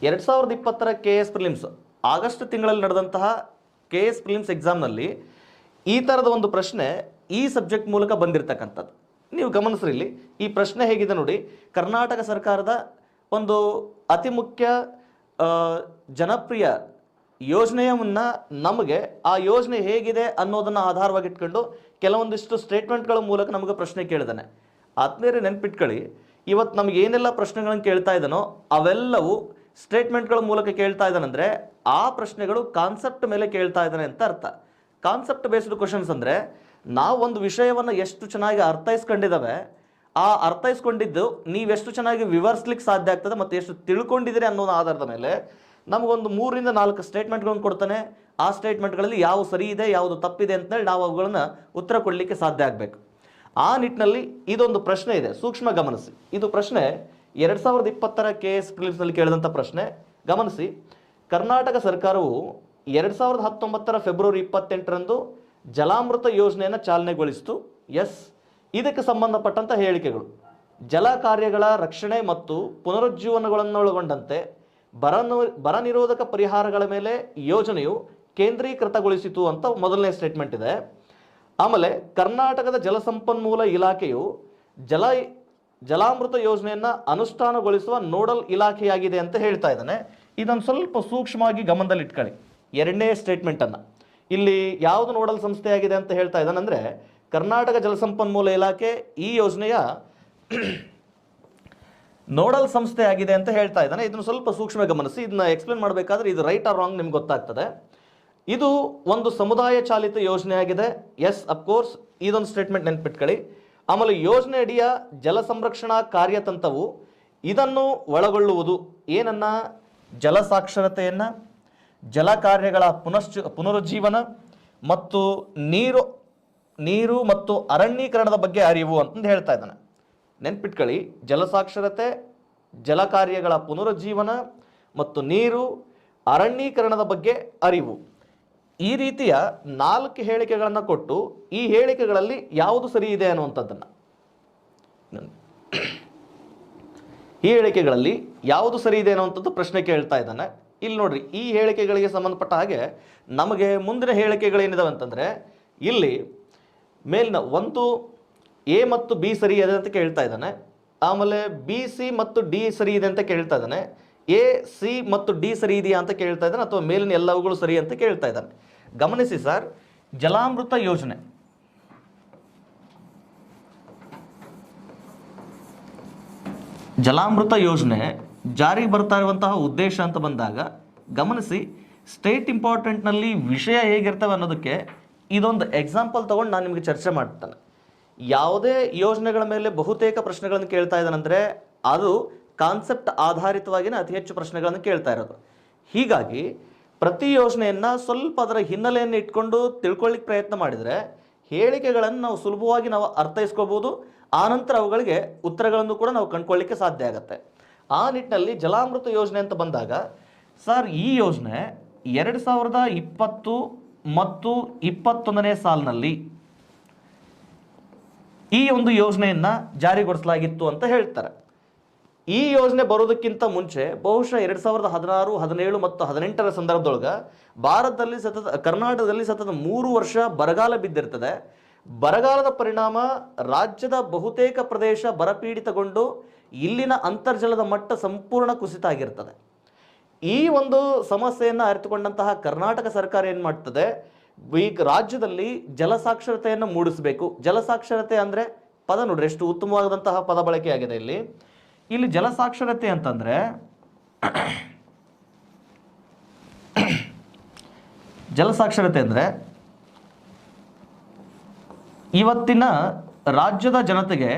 2020 KS ಪ್ರಿಲಿಮ್ಸ್ ಆಗಸ್ಟ್ ತಿಂಗಳಲ್ಲಿ ನಡೆದಂತಹ KS ಪ್ರಿಲಿಮ್ಸ್ ಎಕ್ಸಾಮ್ನಲ್ಲಿ ಈ ಥರದ ಒಂದು ಪ್ರಶ್ನೆ ಈ ಸಬ್ಜೆಕ್ಟ್ ಮೂಲಕ ಬಂದಿರತಕ್ಕಂಥದ್ದು. ನೀವು ಗಮನಿಸ್ರಿ, ಈ ಪ್ರಶ್ನೆ ಹೇಗಿದೆ ನೋಡಿ. ಕರ್ನಾಟಕ ಸರ್ಕಾರದ ಒಂದು ಅತಿ ಮುಖ್ಯ ಜನಪ್ರಿಯ ಯೋಜನೆಯನ್ನು ನಮಗೆ ಆ ಯೋಜನೆ ಹೇಗಿದೆ ಅನ್ನೋದನ್ನು ಆಧಾರವಾಗಿಟ್ಕೊಂಡು ಕೆಲವೊಂದಿಷ್ಟು ಸ್ಟೇಟ್ಮೆಂಟ್ಗಳ ಮೂಲಕ ನಮಗೆ ಪ್ರಶ್ನೆ ಕೇಳಿದಾನೆ. ಆದ್ಮೇಲೆ ನೆನ್ಪಿಟ್ಕೊಳ್ಳಿ, ಇವತ್ತು ನಮಗೆ ಏನೆಲ್ಲ ಪ್ರಶ್ನೆಗಳನ್ನು ಕೇಳ್ತಾ ಇದ್ದಾನೋ ಅವೆಲ್ಲವೂ ಸ್ಟೇಟ್ಮೆಂಟ್ಗಳ ಮೂಲಕ ಕೇಳ್ತಾ ಇದ್ದಾನಂದರೆ ಆ ಪ್ರಶ್ನೆಗಳು ಕಾನ್ಸೆಪ್ಟ್ ಮೇಲೆ ಕೇಳ್ತಾ ಇದ್ದಾನೆ ಅಂತ ಅರ್ಥ. ಕಾನ್ಸೆಪ್ಟ್ ಬೇಸ್ಡ್ ಕ್ವಶನ್ಸ್ ಅಂದರೆ ನಾವು ಒಂದು ವಿಷಯವನ್ನು ಎಷ್ಟು ಚೆನ್ನಾಗಿ ಅರ್ಥೈಸ್ಕೊಂಡಿದ್ದಾವೆ, ಆ ಅರ್ಥೈಸ್ಕೊಂಡಿದ್ದು ನೀವೆಷ್ಟು ಚೆನ್ನಾಗಿ ವಿವರಿಸ್ಲಿಕ್ಕೆ ಸಾಧ್ಯ ಆಗ್ತದೆ ಮತ್ತು ಎಷ್ಟು ತಿಳ್ಕೊಂಡಿದ್ದೀರಿ ಅನ್ನೋ ಆಧಾರದ ಮೇಲೆ ನಮಗೊಂದು 3 ರಿಂದ 4 ಸ್ಟೇಟ್ಮೆಂಟ್ಗಳನ್ನು ಕೊಡ್ತಾನೆ. ಆ ಸ್ಟೇಟ್ಮೆಂಟ್ಗಳಲ್ಲಿ ಯಾವ ಸರಿ ಇದೆ, ಯಾವುದು ತಪ್ಪಿದೆ ಅಂತೇಳಿ ನಾವು ಅವುಗಳನ್ನು ಉತ್ತರ ಕೊಡಲಿಕ್ಕೆ ಸಾಧ್ಯ ಆಗಬೇಕು. ಆ ನಿಟ್ಟಿನಲ್ಲಿ ಇದೊಂದು ಪ್ರಶ್ನೆ ಇದೆ, ಸೂಕ್ಷ್ಮ ಗಮನಿಸಿ. ಇದು ಪ್ರಶ್ನೆ 2020 KS ಪ್ರಿಲಿಮ್ಸ್ನಲ್ಲಿ ಕೇಳಿದಂಥ ಪ್ರಶ್ನೆ. ಗಮನಿಸಿ, ಕರ್ನಾಟಕ ಸರ್ಕಾರವು 2019 ಫೆಬ್ರವರಿ 28ರಂದು ಜಲಾಮೃತ ಯೋಜನೆಯನ್ನು ಚಾಲನೆಗೊಳಿಸಿತು. ಎಸ್, ಇದಕ್ಕೆ ಸಂಬಂಧಪಟ್ಟಂಥ ಹೇಳಿಕೆಗಳು ಜಲ ಕಾರ್ಯಗಳ ರಕ್ಷಣೆ ಮತ್ತು ಪುನರುಜ್ಜೀವನಗಳನ್ನೊಳಗೊಂಡಂತೆ ಬರ ನಿರೋಧಕ ಪರಿಹಾರಗಳ ಮೇಲೆ ಯೋಜನೆಯು ಕೇಂದ್ರೀಕೃತಗೊಳಿಸಿತು ಅಂತ ಮೊದಲನೇ ಸ್ಟೇಟ್ಮೆಂಟ್ ಇದೆ. ಆಮೇಲೆ ಕರ್ನಾಟಕದ ಜಲಸಂಪನ್ಮೂಲ ಇಲಾಖೆಯು ಜಲಾಮೃತ ಯೋಜನೆಯನ್ನು ಅನುಷ್ಠಾನಗೊಳಿಸುವ ನೋಡಲ್ ಇಲಾಖೆಯಾಗಿದೆ ಅಂತ ಹೇಳ್ತಾ ಇದ್ದಾನೆ. ಇದನ್ನು ಸ್ವಲ್ಪ ಸೂಕ್ಷ್ಮವಾಗಿ ಗಮನದಲ್ಲಿ ಇಟ್ಕೊಳ್ಳಿ. ಎರಡನೇ ಸ್ಟೇಟ್ಮೆಂಟನ್ನು ಇಲ್ಲಿ ಯಾವುದು ನೋಡಲ್ ಸಂಸ್ಥೆಯಾಗಿದೆ ಅಂತ ಹೇಳ್ತಾ ಇದ್ದಾನೆ ಅಂದರೆ ಕರ್ನಾಟಕ ಜಲಸಂಪನ್ಮೂಲ ಇಲಾಖೆ ಈ ಯೋಜನೆಯ ನೋಡಲ್ ಸಂಸ್ಥೆ ಆಗಿದೆ ಅಂತ ಹೇಳ್ತಾ ಇದ್ದಾನೆ. ಇದನ್ನು ಸ್ವಲ್ಪ ಸೂಕ್ಷ್ಮ ಗಮನಿಸಿ. ಇದನ್ನ ಎಕ್ಸ್ಪ್ಲೇನ್ ಮಾಡಬೇಕಾದ್ರೆ ಇದು ರೈಟ್ ಆರ್ ರಾಂಗ್ ನಿಮ್ಗೆ ಗೊತ್ತಾಗ್ತದೆ. ಇದು ಒಂದು ಸಮುದಾಯ ಚಾಲಿತ ಯೋಜನೆ ಆಗಿದೆ. ಎಸ್, ಅಫ್ಕೋರ್ಸ್, ಇದೊಂದು ಸ್ಟೇಟ್ಮೆಂಟ್ ನೆನ್ಪಿಟ್ಕೊಳ್ಳಿ. ಆಮೇಲೆ ಯೋಜನೆ ಅಡಿಯ ಜಲ ಸಂರಕ್ಷಣಾ ಕಾರ್ಯತಂತ್ರವು ಇದನ್ನು ಒಳಗೊಳ್ಳುವುದು. ಏನನ್ನ? ಜಲ ಸಾಕ್ಷರತೆಯನ್ನು, ಜಲ ಕಾರ್ಯಗಳ ಪುನರುಜ್ಜೀವನ ಮತ್ತು ನೀರು ಮತ್ತು ಅರಣ್ಯೀಕರಣದ ಬಗ್ಗೆ ಅರಿವು ಅಂತಂದು ಹೇಳ್ತಾ ಇದ್ದಾನೆ. ನೆನ್ಪಿಟ್ಕೊಳ್ಳಿ, ಜಲಸಾಕ್ಷರತೆ, ಜಲ ಕಾರ್ಯಗಳ ಪುನರುಜ್ಜೀವನ ಮತ್ತು ನೀರು, ಅರಣ್ಯೀಕರಣದ ಬಗ್ಗೆ ಅರಿವು. ಈ ರೀತಿಯ 4 ಹೇಳಿಕೆಗಳನ್ನು ಕೊಟ್ಟು ಈ ಹೇಳಿಕೆಗಳಲ್ಲಿ ಯಾವುದು ಸರಿ ಇದೆ ಅನ್ನುವಂಥದ್ದನ್ನು, ಈ ಹೇಳಿಕೆಗಳಲ್ಲಿ ಯಾವುದು ಸರಿ ಇದೆ ಅನ್ನುವಂಥದ್ದು ಪ್ರಶ್ನೆ ಕೇಳ್ತಾ ಇದ್ದಾನೆ. ಇಲ್ಲಿ ನೋಡ್ರಿ, ಈ ಹೇಳಿಕೆಗಳಿಗೆ ಸಂಬಂಧಪಟ್ಟ ಹಾಗೆ ನಮಗೆ ಮುಂದಿನ ಹೇಳಿಕೆಗಳೇನಿದಾವೆ ಅಂತಂದರೆ ಇಲ್ಲಿ ಮೇಲಿನ ಒಂದು ಎ ಮತ್ತು ಬಿ ಸರಿ ಇದೆ ಅಂತ ಕೇಳ್ತಾ ಇದ್ದಾನೆ. ಆಮೇಲೆ ಬಿ ಸಿ ಮತ್ತು ಡಿ ಸರಿ ಇದೆ ಅಂತ ಕೇಳ್ತಾ ಇದ್ದಾನೆ. ಎ ಸಿ ಮತ್ತು ಡಿ ಸರಿ ಇದೆಯಾ ಅಂತ ಕೇಳ್ತಾ ಇದ್ದಾನೆ, ಅಥವಾ ಮೇಲಿನ ಎಲ್ಲವುಗಳು ಸರಿ ಅಂತ ಕೇಳ್ತಾ ಇದ್ದಾನೆ. ಗಮನಿಸಿ ಸರ್, ಜಲಾಮೃತ ಯೋಜನೆ ಜಾರಿಗೆ ಬರ್ತಾ ಇರುವಂತಹ ಉದ್ದೇಶ ಅಂತ ಬಂದಾಗ ಗಮನಿಸಿ, ಸ್ಟೇಟ್ ಇಂಪಾರ್ಟೆಂಟ್ನಲ್ಲಿ ವಿಷಯ ಹೇಗಿರ್ತವೆ ಅನ್ನೋದಕ್ಕೆ ಇದೊಂದು ಎಕ್ಸಾಂಪಲ್ ತೊಗೊಂಡು ನಾನು ನಿಮಗೆ ಚರ್ಚೆ ಮಾಡ್ತೇನೆ. ಯಾವುದೇ ಯೋಜನೆಗಳ ಮೇಲೆ ಬಹುತೇಕ ಪ್ರಶ್ನೆಗಳನ್ನು ಕೇಳ್ತಾ ಇದ್ದಾನಂದರೆ ಅದು ಕಾನ್ಸೆಪ್ಟ್ ಆಧಾರಿತವಾಗಿಯೇ ಅತಿ ಹೆಚ್ಚು ಪ್ರಶ್ನೆಗಳನ್ನು ಕೇಳ್ತಾ ಇರೋದು. ಹೀಗಾಗಿ ಪ್ರತಿ ಯೋಜನೆಯನ್ನು ಸ್ವಲ್ಪ ಅದರ ಹಿನ್ನೆಲೆಯನ್ನು ಇಟ್ಕೊಂಡು ತಿಳ್ಕೊಳ್ಳಿಕ್ಕೆ ಪ್ರಯತ್ನ ಮಾಡಿದರೆ ಹೇಳಿಕೆಗಳನ್ನು ನಾವು ಸುಲಭವಾಗಿ ಅರ್ಥೈಸ್ಕೋಬೋದು. ಆನಂತರ ಅವುಗಳಿಗೆ ಉತ್ತರಗಳನ್ನು ಕೂಡ ನಾವು ಕಂಡುಕೊಳ್ಳಿಕ್ಕೆ ಸಾಧ್ಯ ಆಗುತ್ತೆ. ಆ ನಿಟ್ಟಿನಲ್ಲಿ ಜಲಾಮೃತ ಯೋಜನೆ ಅಂತ ಬಂದಾಗ ಸರ್, ಈ ಯೋಜನೆ 2020 ಮತ್ತು 21ನೇ ಸಾಲಿನಲ್ಲಿ ಈ ಒಂದು ಯೋಜನೆಯನ್ನು ಜಾರಿಗೊಳಿಸಲಾಗಿತ್ತು ಅಂತ ಹೇಳ್ತಾರೆ. ಈ ಯೋಜನೆ ಬರೋದಕ್ಕಿಂತ ಮುಂಚೆ ಬಹುಶಃ 2016, 17 ಮತ್ತು 18ರ ಸಂದರ್ಭದೊಳಗೆ ಕರ್ನಾಟಕದಲ್ಲಿ ಸತತ 3 ವರ್ಷ ಬರಗಾಲ ಬಿದ್ದಿರ್ತದೆ. ಬರಗಾಲದ ಪರಿಣಾಮ ರಾಜ್ಯದ ಬಹುತೇಕ ಪ್ರದೇಶ ಬರಪೀಡಿತಗೊಂಡು ಇಲ್ಲಿನ ಅಂತರ್ಜಲದ ಮಟ್ಟ ಸಂಪೂರ್ಣ ಕುಸಿತ ಆಗಿರ್ತದೆ. ಈ ಒಂದು ಸಮಸ್ಯೆಯನ್ನು ಅರಿತುಕೊಂಡಂತಹ ಕರ್ನಾಟಕ ಸರ್ಕಾರ ಏನು ಮಾಡ್ತದೆ, ಈ ರಾಜ್ಯದಲ್ಲಿ ಜಲಸಾಕ್ಷರತೆಯನ್ನು ಮೂಡಿಸಬೇಕು. ಜಲಸಾಕ್ಷರತೆ ಅಂದರೆ ಪದ ನೋಡ್ರಿ ಎಷ್ಟು ಉತ್ತಮವಾದಂತಹ ಪದ ಬಳಕೆ ಆಗಿದೆ ಇಲ್ಲಿ. ಇಲ್ಲಿ ಜಲಸಾಕ್ಷರತೆ ಅಂತಂದರೆ ಜಲಸಾಕ್ಷರತೆ ಅಂದರೆ ಇವತ್ತಿನ ರಾಜ್ಯದ ಜನತೆಗೆ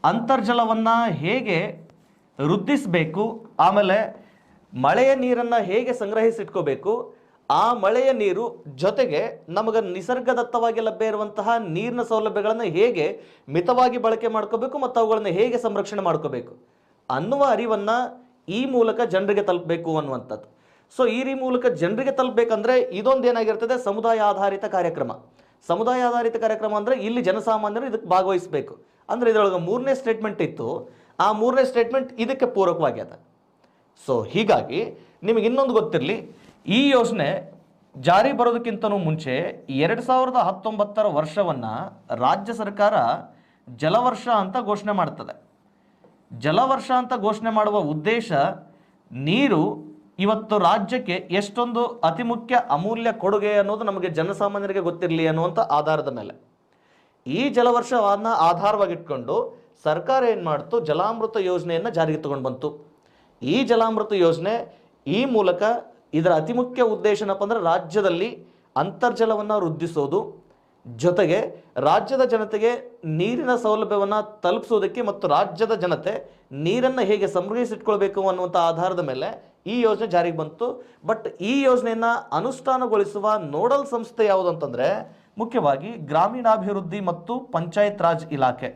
ಅಂತರ್ಜಲವನ್ನು ಹೇಗೆ ವೃದ್ಧಿಸಬೇಕು, ಆಮೇಲೆ ಮಳೆಯ ನೀರನ್ನು ಹೇಗೆ ಸಂಗ್ರಹಿಸಿಟ್ಕೋಬೇಕು, ಆ ಮಳೆಯ ನೀರು ಜೊತೆಗೆ ನಮಗೆ ನಿಸರ್ಗದತ್ತವಾಗಿ ಲಭ್ಯ ಇರುವಂತಹ ನೀರಿನ ಸೌಲಭ್ಯಗಳನ್ನು ಹೇಗೆ ಮಿತವಾಗಿ ಬಳಕೆ ಮಾಡ್ಕೋಬೇಕು ಮತ್ತು ಅವುಗಳನ್ನು ಹೇಗೆ ಸಂರಕ್ಷಣೆ ಮಾಡ್ಕೋಬೇಕು ಅನ್ನುವ ಅರಿವನ್ನು ಈ ಮೂಲಕ ಜನರಿಗೆ ತಲುಪಬೇಕು ಅನ್ನುವಂಥದ್ದು. ಸೊ ಈ ಮೂಲಕ ಜನರಿಗೆ ತಲುಪಬೇಕಂದ್ರೆ ಇದೊಂದು ಏನಾಗಿರ್ತದೆ, ಸಮುದಾಯ ಆಧಾರಿತ ಕಾರ್ಯಕ್ರಮ. ಸಮುದಾಯ ಆಧಾರಿತ ಕಾರ್ಯಕ್ರಮ ಅಂದರೆ ಇಲ್ಲಿ ಜನಸಾಮಾನ್ಯರು ಇದಕ್ಕೆ ಭಾಗವಹಿಸಬೇಕು. ಅಂದರೆ ಇದರೊಳಗೆ 3ನೇ ಸ್ಟೇಟ್ಮೆಂಟ್ ಇತ್ತು, ಆ 3ನೇ ಸ್ಟೇಟ್ಮೆಂಟ್ ಇದಕ್ಕೆ ಪೂರಕವಾಗ್ಯದ. ಸೊ ಹೀಗಾಗಿ ನಿಮಗೆ ಇನ್ನೊಂದು ಗೊತ್ತಿರಲಿ, ಈ ಯೋಜನೆ ಜಾರಿ ಬರೋದಕ್ಕಿಂತನೂ ಮುಂಚೆ 2019 ವರ್ಷವನ್ನು ರಾಜ್ಯ ಸರ್ಕಾರ ಜಲವರ್ಷ ಅಂತ ಘೋಷಣೆ ಮಾಡ್ತದೆ. ಜಲವರ್ಷ ಅಂತ ಘೋಷಣೆ ಮಾಡುವ ಉದ್ದೇಶ ನೀರು ಇವತ್ತು ರಾಜ್ಯಕ್ಕೆ ಎಷ್ಟೊಂದು ಅತಿ ಮುಖ್ಯ ಅಮೂಲ್ಯ ಕೊಡುಗೆ ಅನ್ನೋದು ನಮಗೆ ಜನಸಾಮಾನ್ಯರಿಗೆ ಗೊತ್ತಿರಲಿ ಅನ್ನುವಂಥ ಆಧಾರದ ಮೇಲೆ ಈ ಜಲವರ್ಷವನ್ನು ಆಧಾರವಾಗಿಟ್ಕೊಂಡು ಸರ್ಕಾರ ಏನು ಮಾಡ್ತು, ಜಲಾಮೃತ ಯೋಜನೆಯನ್ನು ಜಾರಿಗೆ ತಗೊಂಡು ಬಂತು. ಈ ಜಲಾಮೃತ ಯೋಜನೆ ಈ ಮೂಲಕ ಇದರ ಅತಿ ಮುಖ್ಯ ಉದ್ದೇಶ ಏನಪ್ಪ ಅಂದರೆ ರಾಜ್ಯದಲ್ಲಿ ಅಂತರ್ಜಲವನ್ನು ವೃದ್ಧಿಸೋದು, ಜೊತೆಗೆ ರಾಜ್ಯದ ಜನತೆಗೆ ನೀರಿನ ಸೌಲಭ್ಯವನ್ನು ತಲುಪಿಸೋದಕ್ಕೆ ಮತ್ತು ರಾಜ್ಯದ ಜನತೆ ನೀರನ್ನು ಹೇಗೆ ಸಂಗ್ರಹಿಸಿಟ್ಕೊಳ್ಬೇಕು ಅನ್ನುವಂಥ ಆಧಾರದ ಮೇಲೆ ಈ ಯೋಜನೆ ಜಾರಿಗೆ ಬಂತು. ಬಟ್ ಈ ಯೋಜನೆಯನ್ನು ಅನುಷ್ಠಾನಗೊಳಿಸುವ ನೋಡಲ್ ಸಂಸ್ಥೆ ಯಾವುದು ಅಂತಂದರೆ ಮುಖ್ಯವಾಗಿ ಗ್ರಾಮೀಣಾಭಿವೃದ್ಧಿ ಮತ್ತು ಪಂಚಾಯತ್ ರಾಜ್ ಇಲಾಖೆ.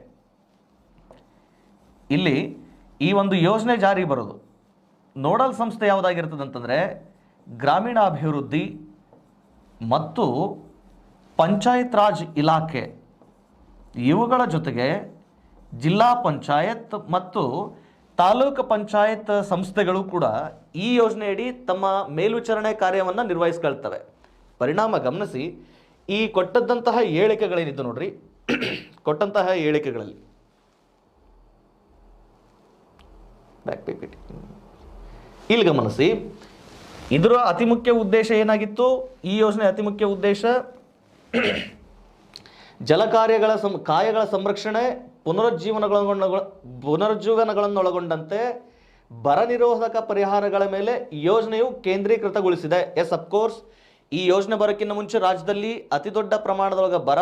ಇಲ್ಲಿ ಈ ಒಂದು ಯೋಜನೆ ಜಾರಿ ಬರೋದು ನೋಡಲ್ ಸಂಸ್ಥೆ ಯಾವುದಾಗಿರ್ತದೆ ಅಂತಂದರೆ ಗ್ರಾಮೀಣಾಭಿವೃದ್ಧಿ ಮತ್ತು ಪಂಚಾಯತ್ ರಾಜ್ ಇಲಾಖೆ. ಇವುಗಳ ಜೊತೆಗೆ ಜಿಲ್ಲಾ ಪಂಚಾಯತ್ ಮತ್ತು ತಾಲೂಕು ಪಂಚಾಯತ್ ಸಂಸ್ಥೆಗಳು ಕೂಡ ಈ ಯೋಜನೆಯಡಿ ತಮ್ಮ ಮೇಲ್ವಿಚಾರಣೆ ಕಾರ್ಯವನ್ನು ನಿರ್ವಹಿಸ್ಕೊಳ್ತವೆ. ಪರಿಣಾಮ ಗಮನಿಸಿ, ಈ ಕೊಟ್ಟದ್ದಂತಹ ಹೇಳಿಕೆಗಳೇನಿದ್ದು ನೋಡ್ರಿ, ಕೊಟ್ಟಂತಹ ಹೇಳಿಕೆಗಳಲ್ಲಿ ಇಲ್ಲಿ ಗಮನಿಸಿ, ಇದರ ಅತಿ ಮುಖ್ಯ ಉದ್ದೇಶ ಏನಾಗಿತ್ತು, ಈ ಯೋಜನೆ ಅತಿ ಮುಖ್ಯ ಉದ್ದೇಶ ಕಾಯಗಳ ಸಂರಕ್ಷಣೆ, ಪುನರುಜ್ಜೀವನಗಳನ್ನೊಳಗೊಂಡಂತೆ ಬರ ನಿರೋಧಕ ಪರಿಹಾರಗಳ ಮೇಲೆ ಯೋಜನೆಯು ಕೇಂದ್ರೀಕೃತಗೊಳಿಸಿದೆ. ಎಸ್ ಅಫ್ಕೋರ್ಸ್, ಈ ಯೋಜನೆ ಬರೋಕ್ಕಿಂತ ಮುಂಚೆ ರಾಜ್ಯದಲ್ಲಿ ಅತಿ ದೊಡ್ಡ ಪ್ರಮಾಣದೊಳಗೆ ಬರ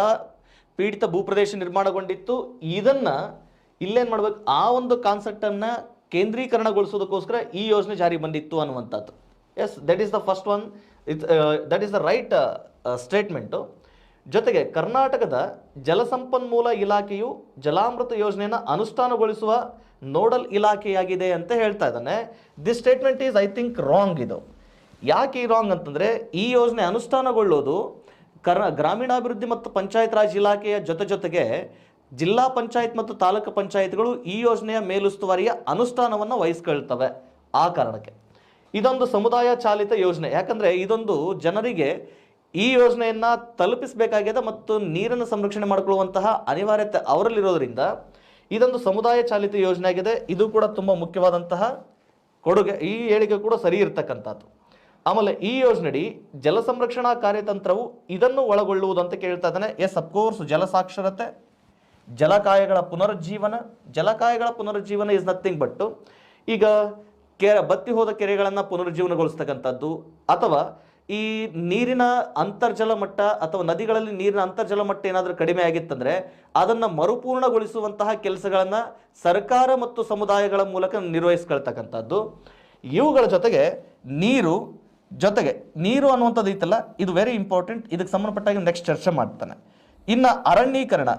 ಪೀಡಿತ ಭೂಪ್ರದೇಶ ನಿರ್ಮಾಣಗೊಂಡಿತ್ತು. ಇದನ್ನು ಇಲ್ಲೇನು ಮಾಡಬೇಕು, ಆ ಒಂದು ಕಾನ್ಸೆಪ್ಟನ್ನು ಕೇಂದ್ರೀಕರಣಗೊಳಿಸೋದಕ್ಕೋಸ್ಕರ ಈ ಯೋಜನೆ ಜಾರಿ ಬಂದಿತ್ತು ಅನ್ನುವಂಥದ್ದು. Yes, that is the first one, that is the right statement. ಜೊತೆಗೆ ಕರ್ನಾಟಕದ ಜಲಸಂಪನ್ಮೂಲ ಇಲಾಖೆಯು ಜಲಾಮೃತ ಯೋಜನೆಯನ್ನು ಅನುಷ್ಠಾನಗೊಳಿಸುವ ನೋಡಲ್ ಇಲಾಖೆಯಾಗಿದೆ ಅಂತ ಹೇಳ್ತಾ ಇದ್ದಾನೆ. This statement is I think wrong. ಇದು ಯಾಕೆ ಈ ರಾಂಗ್ ಅಂತಂದರೆ, ಈ ಯೋಜನೆ ಅನುಷ್ಠಾನಗೊಳ್ಳೋದು ಗ್ರಾಮೀಣಾಭಿವೃದ್ಧಿ ಮತ್ತು ಪಂಚಾಯತ್ ರಾಜ್ ಇಲಾಖೆಯ ಜೊತೆಗೆ ಜಿಲ್ಲಾ ಪಂಚಾಯತ್ ಮತ್ತು ತಾಲೂಕು ಪಂಚಾಯತ್ಗಳು ಈ ಯೋಜನೆಯ ಮೇಲುಸ್ತುವಾರಿಯ ಅನುಷ್ಠಾನವನ್ನು ವಹಿಸ್ಕೊಳ್ತವೆ. ಆ ಕಾರಣಕ್ಕೆ ಇದೊಂದು ಸಮುದಾಯ ಚಾಲಿತ ಯೋಜನೆ. ಯಾಕಂದರೆ ಇದೊಂದು ಜನರಿಗೆ ಈ ಯೋಜನೆಯನ್ನು ತಲುಪಿಸಬೇಕಾಗಿದೆ ಮತ್ತು ನೀರನ್ನು ಸಂರಕ್ಷಣೆ ಮಾಡಿಕೊಳ್ಳುವಂತಹ ಅನಿವಾರ್ಯತೆ ಅವರಲ್ಲಿರೋದ್ರಿಂದ ಇದೊಂದು ಸಮುದಾಯ ಚಾಲಿತ ಯೋಜನೆ ಆಗಿದೆ. ಇದು ಕೂಡ ತುಂಬ ಮುಖ್ಯವಾದಂತಹ ಕೊಡುಗೆ. ಈ ಹೇಳಿಕೆ ಕೂಡ ಸರಿ ಇರ್ತಕ್ಕಂಥದ್ದು. ಆಮೇಲೆ ಈ ಯೋಜನೆಯಡಿ ಜಲ ಸಂರಕ್ಷಣಾ ಕಾರ್ಯತಂತ್ರವು ಇದನ್ನು ಒಳಗೊಳ್ಳುವುದು ಅಂತ ಕೇಳ್ತಾ ಇದ್ದಾನೆ. ಎಸ್ ಅಫ್ಕೋರ್ಸ್, ಜಲಸಾಕ್ಷರತೆ, ಜಲಕಾಯಗಳ ಪುನರುಜ್ಜೀವನ ಇಸ್ ನಥಿಂಗ್ ಬಟ್ ಈಗ ಬತ್ತಿ ಹೋದ ಕೆರೆಗಳನ್ನು ಪುನರುಜ್ಜೀವನಗೊಳಿಸ್ತಕ್ಕಂಥದ್ದು, ಅಥವಾ ಈ ನೀರಿನ ಅಂತರ್ಜಲ ಮಟ್ಟ ಅಥವಾ ನದಿಗಳಲ್ಲಿ ನೀರಿನ ಅಂತರ್ಜಲ ಮಟ್ಟ ಏನಾದರೂ ಕಡಿಮೆ ಆಗಿತ್ತಂದರೆ ಅದನ್ನು ಮರುಪೂರ್ಣಗೊಳಿಸುವಂತಹ ಕೆಲಸಗಳನ್ನು ಸರ್ಕಾರ ಮತ್ತು ಸಮುದಾಯಗಳ ಮೂಲಕ ನಿರ್ವಹಿಸ್ಕೊಳ್ತಕ್ಕಂಥದ್ದು. ಇವುಗಳ ಜೊತೆಗೆ ನೀರು ಅನ್ನುವಂಥದ್ದು ಐತಲ್ಲ, ಇದು ವೆರಿ ಇಂಪಾರ್ಟೆಂಟ್. ಇದಕ್ಕೆ ಸಂಬಂಧಪಟ್ಟಾಗ ನೆಕ್ಸ್ಟ್ ಚರ್ಚೆ ಮಾಡ್ತಾನೆ. ಇನ್ನು ಅರಣ್ಯೀಕರಣ,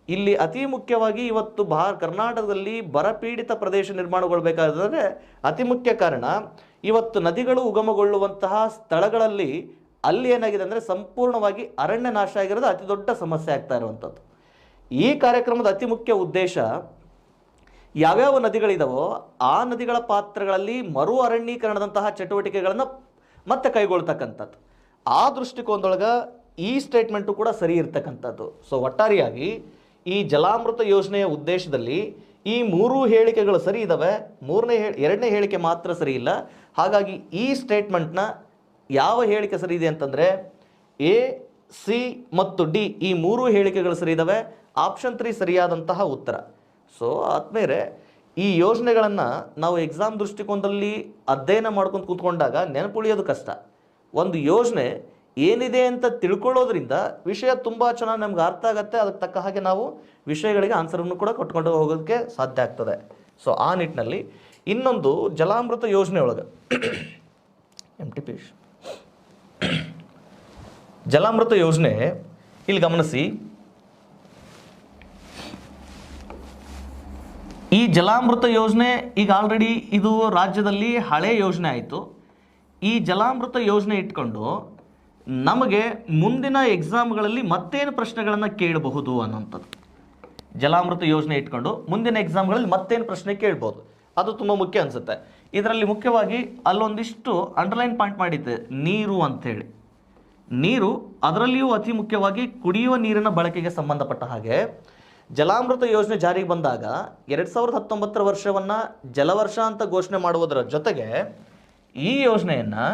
ಇಲ್ಲಿ ಅತಿ ಮುಖ್ಯವಾಗಿ ಇವತ್ತು ಕರ್ನಾಟಕದಲ್ಲಿ ಬರಪೀಡಿತ ಪ್ರದೇಶ ನಿರ್ಮಾಣಗೊಳ್ಳಬೇಕಾದ್ರೆ ಅತಿ ಮುಖ್ಯ ಕಾರಣ ಇವತ್ತು ನದಿಗಳು ಉಗಮಗೊಳ್ಳುವಂತಹ ಸ್ಥಳಗಳಲ್ಲಿ ಅಲ್ಲಿ ಏನಾಗಿದೆ ಅಂದರೆ ಸಂಪೂರ್ಣವಾಗಿ ಅರಣ್ಯ ನಾಶ ಆಗಿರೋದು ಅತಿ ದೊಡ್ಡ ಸಮಸ್ಯೆ ಆಗ್ತಾ ಇರುವಂಥದ್ದು. ಈ ಕಾರ್ಯಕ್ರಮದ ಅತಿ ಮುಖ್ಯ ಉದ್ದೇಶ ಯಾವ್ಯಾವ ನದಿಗಳಿದಾವೋ ಆ ನದಿಗಳ ಪಾತ್ರಗಳಲ್ಲಿ ಮರು ಅರಣ್ಯೀಕರಣದಂತಹ ಚಟುವಟಿಕೆಗಳನ್ನು ಮತ್ತೆ ಕೈಗೊಳ್ತಕ್ಕಂಥದ್ದು. ಆ ದೃಷ್ಟಿಕೋನದೊಳಗೆ ಈ ಸ್ಟೇಟ್ಮೆಂಟು ಕೂಡ ಸರಿ ಇರ್ತಕ್ಕಂಥದ್ದು. ಸೊ ಒಟ್ಟಾರೆಯಾಗಿ ಈ ಜಲಾಮೃತ ಯೋಜನೆಯ ಉದ್ದೇಶದಲ್ಲಿ ಈ 3 ಹೇಳಿಕೆಗಳು ಸರಿ ಇದ್ದಾವೆ. ಎರಡನೇ ಹೇಳಿಕೆ ಮಾತ್ರ ಸರಿ ಇಲ್ಲ. ಹಾಗಾಗಿ ಈ ಸ್ಟೇಟ್ಮೆಂಟ್ನ ಯಾವ ಹೇಳಿಕೆ ಸರಿ ಇದೆ ಅಂತಂದರೆ ಎ, ಸಿ ಮತ್ತು ಡಿ ಈ ಮೂರು ಹೇಳಿಕೆಗಳು ಸರಿ ಇದ್ದಾವೆ. ಆಪ್ಷನ್ 3 ಸರಿಯಾದಂತಹ ಉತ್ತರ. ಸೊ ಆದ್ಮೇಲೆ ಈ ಯೋಜನೆಗಳನ್ನು ನಾವು ಎಕ್ಸಾಮ್ ದೃಷ್ಟಿಕೋನದಲ್ಲಿ ಅಧ್ಯಯನ ಮಾಡ್ಕೊಂಡು ಕೂತ್ಕೊಂಡಾಗ ನೆನಪುಳಿಯೋದು ಕಷ್ಟ. ಒಂದು ಯೋಜನೆ ಏನಿದೆ ಅಂತ ತಿಳ್ಕೊಳ್ಳೋದ್ರಿಂದ ವಿಷಯ ತುಂಬ ಚೆನ್ನಾಗಿ ನಮ್ಗೆ ಅರ್ಥ ಆಗುತ್ತೆ. ಅದಕ್ಕೆ ತಕ್ಕ ಹಾಗೆ ನಾವು ವಿಷಯಗಳಿಗೆ ಆನ್ಸರನ್ನು ಕೂಡ ಕೊಟ್ಕೊಂಡು ಹೋಗೋದಕ್ಕೆ ಸಾಧ್ಯ ಆಗ್ತದೆ. ಸೊ ಆ ನಿಟ್ಟಿನಲ್ಲಿ ಇನ್ನೊಂದು ಜಲಾಮೃತ ಯೋಜನೆ ಒಳಗೆ MTP ಜಲಾಮೃತ ಯೋಜನೆ ಇಲ್ಲಿ ಗಮನಿಸಿ. ಈ ಜಲಾಮೃತ ಯೋಜನೆ ಈಗ ಆಲ್ರೆಡಿ ಇದು ರಾಜ್ಯದಲ್ಲಿ ಹಳೆ ಯೋಜನೆ ಆಯಿತು. ಈ ಜಲಾಮೃತ ಯೋಜನೆ ಇಟ್ಕೊಂಡು ನಮಗೆ ಮುಂದಿನ ಎಕ್ಸಾಮ್ಗಳಲ್ಲಿ ಮತ್ತೇನು ಪ್ರಶ್ನೆಗಳನ್ನು ಕೇಳಬಹುದು ಅನ್ನೋಂಥದ್ದು. ಜಲಾಮೃತ ಯೋಜನೆ ಇಟ್ಕೊಂಡು ಮುಂದಿನ ಎಕ್ಸಾಮ್ಗಳಲ್ಲಿ ಮತ್ತೇನು ಪ್ರಶ್ನೆ ಕೇಳ್ಬೋದು, ಅದು ತುಂಬ ಮುಖ್ಯ ಅನಿಸುತ್ತೆ. ಇದರಲ್ಲಿ ಮುಖ್ಯವಾಗಿ ಅಲ್ಲೊಂದಿಷ್ಟು ಅಂಡರ್ಲೈನ್ ಪಾಯಿಂಟ್ ಮಾಡಿದ್ದೆ, ನೀರು ಅಂಥೇಳಿ. ನೀರು, ಅದರಲ್ಲಿಯೂ ಅತಿ ಮುಖ್ಯವಾಗಿ ಕುಡಿಯುವ ನೀರಿನ ಬಳಕೆಗೆ ಸಂಬಂಧಪಟ್ಟ ಹಾಗೆ ಜಲಾಮೃತ ಯೋಜನೆ ಜಾರಿಗೆ ಬಂದಾಗ 2019 ವರ್ಷವನ್ನು ಜಲವರ್ಷ ಅಂತ ಘೋಷಣೆ ಮಾಡುವುದರ ಜೊತೆಗೆ ಈ ಯೋಜನೆಯನ್ನು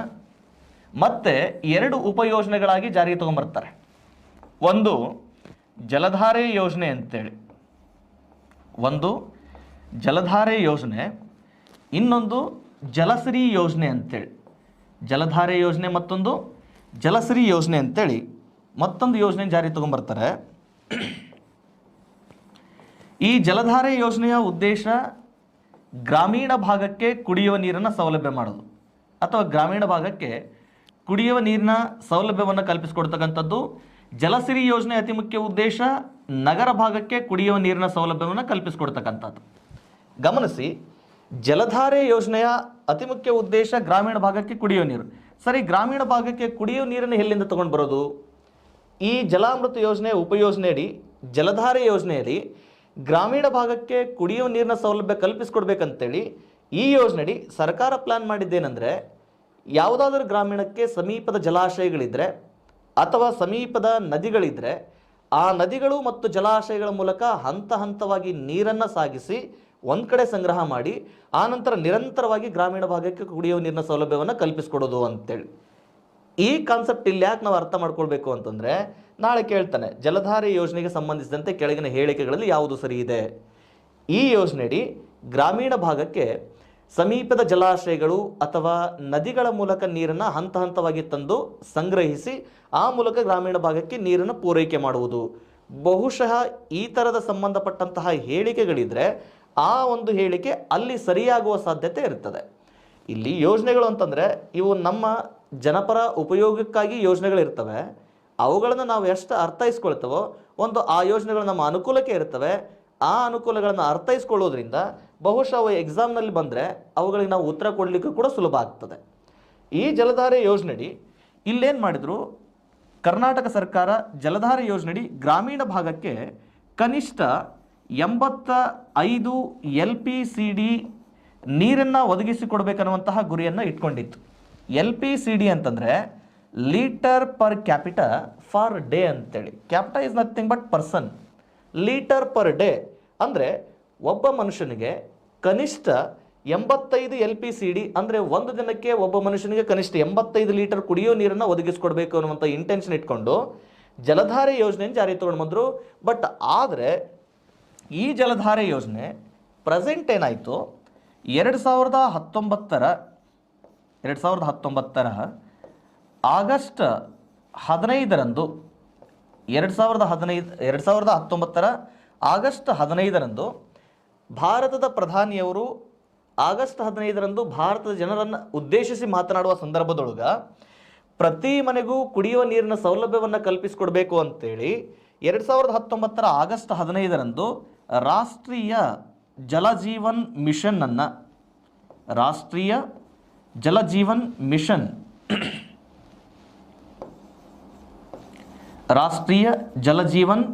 ಮತ್ತೆ 2 ಉಪಯೋಜನೆಗಳಾಗಿ ಜಾರಿಗೆ ತಗೊಂಡ್ಬರ್ತಾರೆ. ಒಂದು ಜಲಧಾರೆ ಯೋಜನೆ ಅಂತೇಳಿ, ಒಂದು ಜಲಧಾರೆ ಯೋಜನೆ, ಇನ್ನೊಂದು ಜಲಸಿರಿ ಯೋಜನೆ ಅಂತೇಳಿ. ಜಲಧಾರೆ ಯೋಜನೆ ಮತ್ತೊಂದು ಜಲಸಿರಿ ಯೋಜನೆ ಅಂತೇಳಿ ಮತ್ತೊಂದು ಯೋಜನೆ ಜಾರಿ ತಗೊಂಡ್ಬರ್ತಾರೆ. ಈ ಜಲಧಾರೆ ಯೋಜನೆಯ ಉದ್ದೇಶ ಗ್ರಾಮೀಣ ಭಾಗಕ್ಕೆ ಕುಡಿಯುವ ನೀರನ್ನು ಸೌಲಭ್ಯ ಮಾಡೋದು, ಅಥವಾ ಗ್ರಾಮೀಣ ಭಾಗಕ್ಕೆ ಕುಡಿಯುವ ನೀರಿನ ಸೌಲಭ್ಯವನ್ನು ಕಲ್ಪಿಸಿಕೊಡ್ತಕ್ಕಂಥದ್ದು. ಜಲಸಿರಿ ಯೋಜನೆ ಅತಿ ಮುಖ್ಯ ಉದ್ದೇಶ ನಗರ ಭಾಗಕ್ಕೆ ಕುಡಿಯುವ ನೀರಿನ ಸೌಲಭ್ಯವನ್ನು ಕಲ್ಪಿಸಿಕೊಡ್ತಕ್ಕಂಥದ್ದು. ಗಮನಿಸಿ, ಜಲಧಾರೆ ಯೋಜನೆಯ ಅತಿ ಮುಖ್ಯ ಉದ್ದೇಶ ಗ್ರಾಮೀಣ ಭಾಗಕ್ಕೆ ಕುಡಿಯುವ ನೀರು. ಸರಿ, ಗ್ರಾಮೀಣ ಭಾಗಕ್ಕೆ ಕುಡಿಯುವ ನೀರನ್ನು ಎಲ್ಲಿಂದ ತಗೊಂಡು ಬರೋದು? ಈ ಜಲಾಮೃತ ಯೋಜನೆ ಉಪಯೋಜನೆಯಡಿ ಜಲಧಾರೆ ಯೋಜನೆಯಡಿ ಗ್ರಾಮೀಣ ಭಾಗಕ್ಕೆ ಕುಡಿಯುವ ನೀರಿನ ಸೌಲಭ್ಯ ಕಲ್ಪಿಸ್ಕೊಡ್ಬೇಕಂತೇಳಿ ಈ ಯೋಜನೆಯಡಿ ಸರ್ಕಾರ ಪ್ಲಾನ್ ಮಾಡಿದ್ದೇನೆಂದರೆ, ಯಾವುದಾದ್ರೂ ಗ್ರಾಮೀಣಕ್ಕೆ ಸಮೀಪದ ಜಲಾಶಯಗಳಿದ್ದರೆ ಅಥವಾ ಸಮೀಪದ ನದಿಗಳಿದ್ದರೆ ಆ ನದಿಗಳು ಮತ್ತು ಜಲಾಶಯಗಳ ಮೂಲಕ ಹಂತ ಹಂತವಾಗಿ ನೀರನ್ನು ಸಾಗಿಸಿ ಒಂದು ಕಡೆ ಸಂಗ್ರಹ ಮಾಡಿ ಆನಂತರ ನಿರಂತರವಾಗಿ ಗ್ರಾಮೀಣ ಭಾಗಕ್ಕೆ ಕುಡಿಯುವ ನೀರಿನ ಸೌಲಭ್ಯವನ್ನು ಕಲ್ಪಿಸ್ಕೊಡೋದು ಅಂತೇಳಿ. ಈ ಕಾನ್ಸೆಪ್ಟ್ ಇಲ್ಲಿ ಯಾಕೆ ನಾವು ಅರ್ಥ ಮಾಡ್ಕೊಳ್ಬೇಕು ಅಂತಂದರೆ, ನಾಳೆ ಕೇಳ್ತಾನೆ ಜಲಧಾರೆ ಯೋಜನೆಗೆ ಸಂಬಂಧಿಸಿದಂತೆ ಕೆಳಗಿನ ಹೇಳಿಕೆಗಳಲ್ಲಿ ಯಾವುದು ಸರಿ ಇದೆ. ಈ ಯೋಜನೆಯಡಿ ಗ್ರಾಮೀಣ ಭಾಗಕ್ಕೆ ಸಮೀಪದ ಜಲಾಶಯಗಳು ಅಥವಾ ನದಿಗಳ ಮೂಲಕ ನೀರನ್ನು ಹಂತ ಹಂತವಾಗಿ ತಂದು ಸಂಗ್ರಹಿಸಿ ಆ ಮೂಲಕ ಗ್ರಾಮೀಣ ಭಾಗಕ್ಕೆ ನೀರನ್ನು ಪೂರೈಕೆ ಮಾಡುವುದು. ಬಹುಶಃ ಈ ಥರದ ಸಂಬಂಧಪಟ್ಟಂತಹ ಹೇಳಿಕೆಗಳಿದ್ರೆ ಆ ಒಂದು ಹೇಳಿಕೆ ಅಲ್ಲಿ ಸರಿಯಾಗುವ ಸಾಧ್ಯತೆ ಇರ್ತದೆ. ಇಲ್ಲಿ ಯೋಜನೆಗಳು ಅಂತಂದರೆ ಇವು ನಮ್ಮ ಜನಪರ ಉಪಯೋಗಕ್ಕಾಗಿ ಯೋಜನೆಗಳಿರ್ತವೆ. ಅವುಗಳನ್ನು ನಾವು ಎಷ್ಟು ಅರ್ಥೈಸ್ಕೊಳ್ತವೋ ಒಂದು ಆ ಯೋಜನೆಗಳು ನಮ್ಮ ಅನುಕೂಲಕ್ಕೆ ಇರ್ತವೆ. ಆ ಅನುಕೂಲಗಳನ್ನು ಅರ್ಥೈಸ್ಕೊಳ್ಳೋದ್ರಿಂದ ಬಹುಶಃ ಅವು ಎಕ್ಸಾಮ್ನಲ್ಲಿ ಬಂದರೆ ಅವುಗಳಿಗೆ ನಾವು ಉತ್ತರ ಕೊಡಲಿಕ್ಕೂ ಕೂಡ ಸುಲಭ ಆಗ್ತದೆ. ಈ ಜಲಧಾರೆ ಯೋಜನೆಯಡಿ ಇಲ್ಲೇನು ಮಾಡಿದರು, ಕರ್ನಾಟಕ ಸರ್ಕಾರ ಜಲಧಾರೆ ಯೋಜನೆಯಡಿ ಗ್ರಾಮೀಣ ಭಾಗಕ್ಕೆ ಕನಿಷ್ಠ 85 LPCD ನೀರನ್ನು ಒದಗಿಸಿಕೊಡ್ಬೇಕನ್ನುವಂತಹ ಗುರಿಯನ್ನು ಇಟ್ಕೊಂಡಿತ್ತು. LPCD ಅಂತಂದರೆ litre per capita for day ಅಂತೇಳಿ. Capita is nothing but person. Litre per day ಅಂದರೆ ಒಬ್ಬ ಮನುಷ್ಯನಿಗೆ ಕನಿಷ್ಠ 85 LPCD ಅಂದರೆ ಒಂದು ದಿನಕ್ಕೆ ಒಬ್ಬ ಮನುಷ್ಯನಿಗೆ ಕನಿಷ್ಠ 85 ಲೀಟರ್ ಕುಡಿಯೋ ನೀರನ್ನು ಒದಗಿಸ್ಕೊಡ್ಬೇಕು ಅನ್ನುವಂಥ ಇಂಟೆನ್ಷನ್ ಇಟ್ಕೊಂಡು ಜಲಧಾರೆ ಯೋಜನೆಯನ್ನು ಜಾರಿ ತಗೊಂಡು ಬಂದರು. ಬಟ್ ಆದರೆ ಈ ಜಲಧಾರೆ ಯೋಜನೆ ಪ್ರೆಸೆಂಟ್ ಏನಾಯಿತು, 2019 ಆಗಸ್ಟ್ 15ರಂದು 2019 ಆಗಸ್ಟ್ 15ರಂದು ಭಾರತದ ಪ್ರಧಾನಿಯವರು ಆಗಸ್ಟ್ 15ರಂದು ಭಾರತದ ಜನರನ್ನು ಉದ್ದೇಶಿಸಿ ಮಾತನಾಡುವ ಸಂದರ್ಭದೊಳಗೆ ಪ್ರತಿ ಮನೆಗೂ ಕುಡಿಯುವ ನೀರಿನ ಸೌಲಭ್ಯವನ್ನು ಕಲ್ಪಿಸಿಕೊಡ್ಬೇಕು ಅಂತೇಳಿ 2019 ಆಗಸ್ಟ್ 15ರಂದು ರಾಷ್ಟ್ರೀಯ ಜಲಜೀವನ್ ಮಿಷನ್ನನ್ನು ರಾಷ್ಟ್ರೀಯ ಜಲಜೀವನ್ ಮಿಷನ್ ರಾಷ್ಟ್ರೀಯ ಜಲಜೀವನ್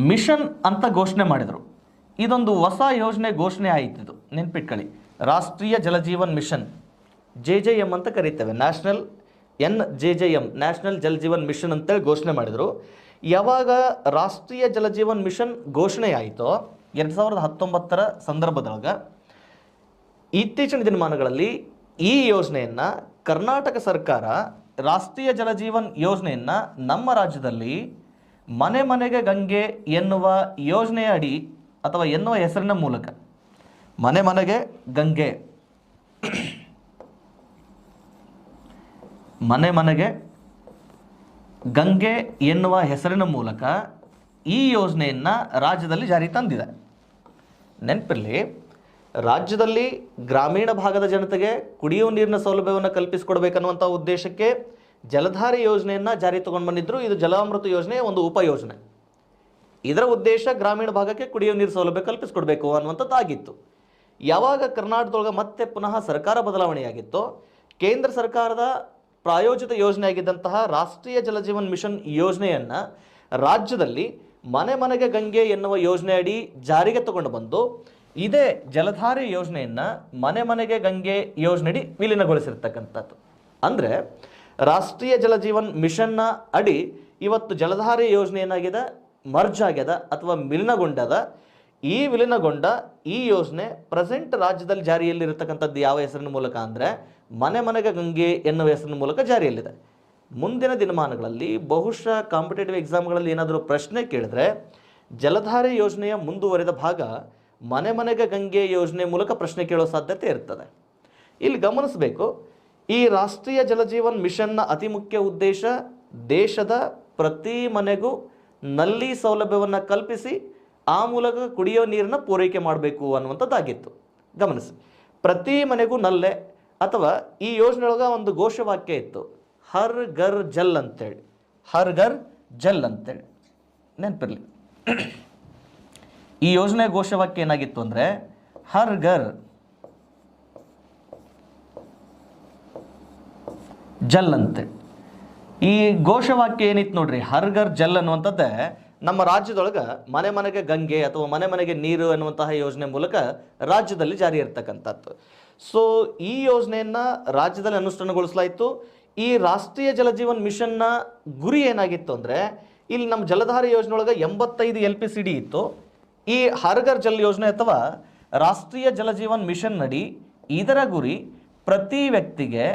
ಮಿಷನ್ ಅಂತ ಘೋಷಣೆ ಮಾಡಿದರು. ಇದೊಂದು ಹೊಸ ಯೋಜನೆ ಘೋಷಣೆ ಆಯಿತು. ನೆನ್ಪಿಟ್ಕೊಳ್ಳಿ, ರಾಷ್ಟ್ರೀಯ ಜಲಜೀವನ್ ಮಿಷನ್ JJM ಅಂತ ಕರೀತೇವೆ. NJJM ನ್ಯಾಷನಲ್ ಜಲಜೀವನ್ ಮಿಷನ್ ಅಂತೇಳಿ ಘೋಷಣೆ ಮಾಡಿದರು. ಯಾವಾಗ ರಾಷ್ಟ್ರೀಯ ಜಲಜೀವನ್ ಮಿಷನ್ ಘೋಷಣೆ ಆಯಿತೋ 2019 ಸಂದರ್ಭದೊಳಗೆ ಇತ್ತೀಚಿನ ದಿನಮಾನಗಳಲ್ಲಿ ಈ ಯೋಜನೆಯನ್ನು ಕರ್ನಾಟಕ ಸರ್ಕಾರ ರಾಷ್ಟ್ರೀಯ ಜಲಜೀವನ್ ಯೋಜನೆಯನ್ನು ನಮ್ಮ ರಾಜ್ಯದಲ್ಲಿ ಮನೆ ಮನೆಗೆ ಗಂಗೆ ಎನ್ನುವ ಯೋಜನೆಯ ಅಡಿ ಅಥವಾ ಎನ್ನುವ ಹೆಸರಿನ ಮೂಲಕ ಮನೆ ಮನೆಗೆ ಗಂಗೆ ಮನೆ ಮನೆಗೆ ಗಂಗೆ ಎನ್ನುವ ಹೆಸರಿನ ಮೂಲಕ ಈ ಯೋಜನೆಯನ್ನು ರಾಜ್ಯದಲ್ಲಿ ಜಾರಿ ತಂದಿದೆ. ನೆನಪಿರಲಿ, ರಾಜ್ಯದಲ್ಲಿ ಗ್ರಾಮೀಣ ಭಾಗದ ಜನತೆಗೆ ಕುಡಿಯುವ ನೀರಿನ ಸೌಲಭ್ಯವನ್ನು ಕಲ್ಪಿಸಿಕೊಡ್ಬೇಕನ್ನುವಂಥ ಉದ್ದೇಶಕ್ಕೆ ಜಲಧಾರೆ ಯೋಜನೆಯನ್ನು ಜಾರಿ ತಗೊಂಡು ಬಂದಿದ್ದರು. ಇದು ಜಲಾಮೃತ ಯೋಜನೆಯ ಒಂದು ಉಪಯೋಜನೆ. ಇದರ ಉದ್ದೇಶ ಗ್ರಾಮೀಣ ಭಾಗಕ್ಕೆ ಕುಡಿಯುವ ನೀರು ಸೌಲಭ್ಯ ಕಲ್ಪಿಸಿಕೊಡ್ಬೇಕು ಅನ್ನುವಂಥದ್ದಾಗಿತ್ತು. ಯಾವಾಗ ಕರ್ನಾಟಕದೊಳಗೆ ಮತ್ತೆ ಪುನಃ ಸರ್ಕಾರ ಬದಲಾವಣೆಯಾಗಿತ್ತು, ಕೇಂದ್ರ ಸರ್ಕಾರದ ಪ್ರಾಯೋಜಿತ ಯೋಜನೆಯಾಗಿದ್ದಂತಹ ರಾಷ್ಟ್ರೀಯ ಜಲಜೀವನ್ ಮಿಷನ್ ಯೋಜನೆಯನ್ನು ರಾಜ್ಯದಲ್ಲಿ ಮನೆ ಮನೆಗೆ ಗಂಗೆ ಎನ್ನುವ ಯೋಜನೆಯಡಿ ಜಾರಿಗೆ ತಗೊಂಡು ಬಂದು ಇದೇ ಜಲಧಾರೆ ಯೋಜನೆಯನ್ನು ಮನೆ ಮನೆಗೆ ಗಂಗೆ ಯೋಜನೆಯಡಿ ವಿಲೀನಗೊಳಿಸಿರ್ತಕ್ಕಂಥದ್ದು. ಅಂದರೆ ರಾಷ್ಟ್ರೀಯ ಜಲಜೀವನ್ ಮಿಷನ್ನ ಅಡಿ ಇವತ್ತು ಜಲಧಾರೆ ಯೋಜನೆ ಏನಾಗಿದೆ, ಮರ್ಜ್ ಆಗ್ಯದ ಅಥವಾ ವಿಲೀನಗೊಂಡದ. ಈ ವಿಲೀನಗೊಂಡ ಈ ಯೋಜನೆ ಪ್ರೆಸೆಂಟ್ ರಾಜ್ಯದಲ್ಲಿ ಜಾರಿಯಲ್ಲಿರತಕ್ಕಂಥದ್ದು ಯಾವ ಹೆಸರಿನ ಮೂಲಕ ಅಂದರೆ ಮನೆ ಮನೆಗೆ ಗಂಗೆ ಎನ್ನುವ ಹೆಸರಿನ ಮೂಲಕ ಜಾರಿಯಲ್ಲಿದೆ. ಮುಂದಿನ ದಿನಮಾನಗಳಲ್ಲಿ ಬಹುಶಃ ಕಾಂಪಿಟೇಟಿವ್ ಎಕ್ಸಾಮ್ಗಳಲ್ಲಿ ಏನಾದರೂ ಪ್ರಶ್ನೆ ಕೇಳಿದ್ರೆ ಜಲಧಾರೆ ಯೋಜನೆಯ ಮುಂದುವರೆದ ಭಾಗ ಮನೆ ಮನೆಗೆ ಗಂಗೆ ಯೋಜನೆ ಮೂಲಕ ಪ್ರಶ್ನೆ ಕೇಳೋ ಸಾಧ್ಯತೆ ಇರ್ತದೆ. ಇಲ್ಲಿ ಗಮನಿಸಬೇಕು, ಈ ರಾಷ್ಟ್ರೀಯ ಜಲಜೀವನ್ ಮಿಷನ್ನ ಅತಿ ಮುಖ್ಯ ಉದ್ದೇಶ ದೇಶದ ಪ್ರತಿ ಮನೆಗೂ ನಲ್ಲಿ ಸೌಲಭ್ಯವನ್ನು ಕಲ್ಪಿಸಿ ಆ ಮೂಲಕ ಕುಡಿಯೋ ನೀರನ್ನು ಪೂರೈಕೆ ಮಾಡಬೇಕು ಅನ್ನುವಂಥದ್ದಾಗಿತ್ತು. ಗಮನಿಸಿ, ಪ್ರತಿ ಮನೆಗೂ ನಲ್ಲೆ ಅಥವಾ ಈ ಯೋಜನೆಯೊಳಗೆ ಒಂದು ಘೋಷವಾಕ್ಯ ಇತ್ತು, ಹರ್ ಘರ್ ಜಲ್ ಅಂತೇಳಿ. ಹರ್ ಘರ್ ಜಲ್ ಅಂತೇಳಿ ನೆನಪಿರಲಿ. ಈ ಯೋಜನೆ ಘೋಷವಾಕ್ಯ ಏನಾಗಿತ್ತು ಅಂದರೆ ಹರ್ ಘರ್ ಜಲ್ ಅಂತೇಳಿ. ಈ ಘೋಷವಾಕ್ಯ ಏನಿತ್ತು ನೋಡ್ರಿ, ಹರ್ ಘರ್ ಜಲ್ ಅನ್ನುವಂಥದ್ದೇ ನಮ್ಮ ರಾಜ್ಯದೊಳಗೆ ಮನೆ ಮನೆಗೆ ಗಂಗೆ ಅಥವಾ ಮನೆ ಮನೆಗೆ ನೀರು ಅನ್ನುವಂತಹ ಯೋಜನೆ ಮೂಲಕ ರಾಜ್ಯದಲ್ಲಿ ಜಾರಿ ಇರ್ತಕ್ಕಂಥದ್ದು. ಸೊ ಈ ಯೋಜನೆಯನ್ನು ರಾಜ್ಯದಲ್ಲಿ ಅನುಷ್ಠಾನಗೊಳಿಸಲಾಯಿತು. ಈ ರಾಷ್ಟ್ರೀಯ ಜಲಜೀವನ್ ಮಿಷನ್ನ ಗುರಿ ಏನಾಗಿತ್ತು ಅಂದರೆ, ಇಲ್ಲಿ ನಮ್ಮ ಜಲಧಾರೆ ಯೋಜನೆ ಒಳಗೆ 85 LPCD ಇತ್ತು. ಈ ಹರ್ ಘರ್ ಜಲ್ ಯೋಜನೆ ಅಥವಾ ರಾಷ್ಟ್ರೀಯ ಜಲಜೀವನ್ ಮಿಷನ್ ನಡಿ ಇದರ ಗುರಿ ಪ್ರತಿ ವ್ಯಕ್ತಿಗೆ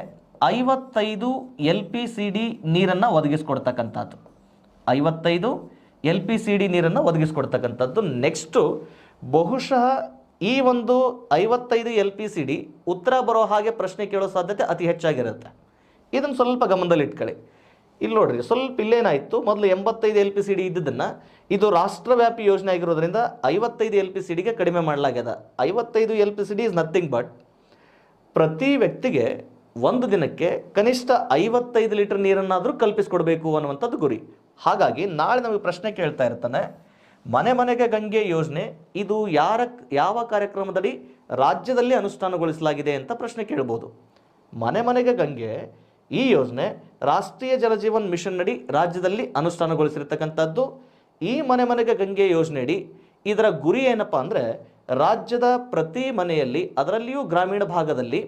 55 LPCD ನೀರನ್ನು ಒದಗಿಸ್ಕೊಡ್ತಕ್ಕಂಥದ್ದು. 55 LPCD ನೀರನ್ನು ಒದಗಿಸ್ಕೊಡ್ತಕ್ಕಂಥದ್ದು. ನೆಕ್ಸ್ಟು ಬಹುಶಃ ಈ ಒಂದು 55 LPCD ಉತ್ತರ ಬರೋ ಹಾಗೆ ಪ್ರಶ್ನೆ ಕೇಳೋ ಸಾಧ್ಯತೆ ಅತಿ ಹೆಚ್ಚಾಗಿರುತ್ತೆ. ಇದನ್ನು ಸ್ವಲ್ಪ ಗಮನದಲ್ಲಿ ಇಟ್ಕೊಳ್ಳಿ. ಇಲ್ಲಿ ನೋಡ್ರಿ, ಸ್ವಲ್ಪ ಇಲ್ಲೇನಾಯಿತು, ಮೊದಲು 85 LPCD ಇದ್ದದನ್ನು ಇದು ರಾಷ್ಟ್ರವ್ಯಾಪಿ ಯೋಜನೆ ಆಗಿರೋದ್ರಿಂದ 55 LPCDಗೆ ಕಡಿಮೆ ಮಾಡಲಾಗ್ಯದ. 55 LPCD ಇಸ್ ನಥಿಂಗ್ ಬಟ್ ಪ್ರತಿ ವ್ಯಕ್ತಿಗೆ ಒಂದು ದಿನಕ್ಕೆ ಕನಿಷ್ಠ 55 ಲೀಟರ್ ನೀರನ್ನಾದರೂ ಕಲ್ಪಿಸಿಕೊಡ್ಬೇಕು ಅನ್ನುವಂಥದ್ದು ಗುರಿ. ಹಾಗಾಗಿ ನಾಳೆ ನಮಗೆ ಪ್ರಶ್ನೆ ಕೇಳ್ತಾ ಇರ್ತಾನೆ, ಮನೆ ಮನೆಗೆ ಗಂಗೆ ಯೋಜನೆ ಇದು ಯಾವ ಕಾರ್ಯಕ್ರಮದಡಿ ರಾಜ್ಯದಲ್ಲಿ ಅನುಷ್ಠಾನಗೊಳಿಸಲಾಗಿದೆ ಅಂತ ಪ್ರಶ್ನೆ ಕೇಳ್ಬೋದು. ಮನೆ ಮನೆಗೆ ಗಂಗೆ ಈ ಯೋಜನೆ ರಾಷ್ಟ್ರೀಯ ಜಲಜೀವನ್ ಮಿಷನ್ ನಡಿ ರಾಜ್ಯದಲ್ಲಿ ಅನುಷ್ಠಾನಗೊಳಿಸಿರ್ತಕ್ಕಂಥದ್ದು. ಈ ಮನೆ ಮನೆಗೆ ಗಂಗೆ ಯೋಜನೆಯಡಿ ಇದರ ಗುರಿ ಏನಪ್ಪ ಅಂದರೆ, ರಾಜ್ಯದ ಪ್ರತಿ ಮನೆಯಲ್ಲಿ, ಅದರಲ್ಲಿಯೂ ಗ್ರಾಮೀಣ ಭಾಗದಲ್ಲಿ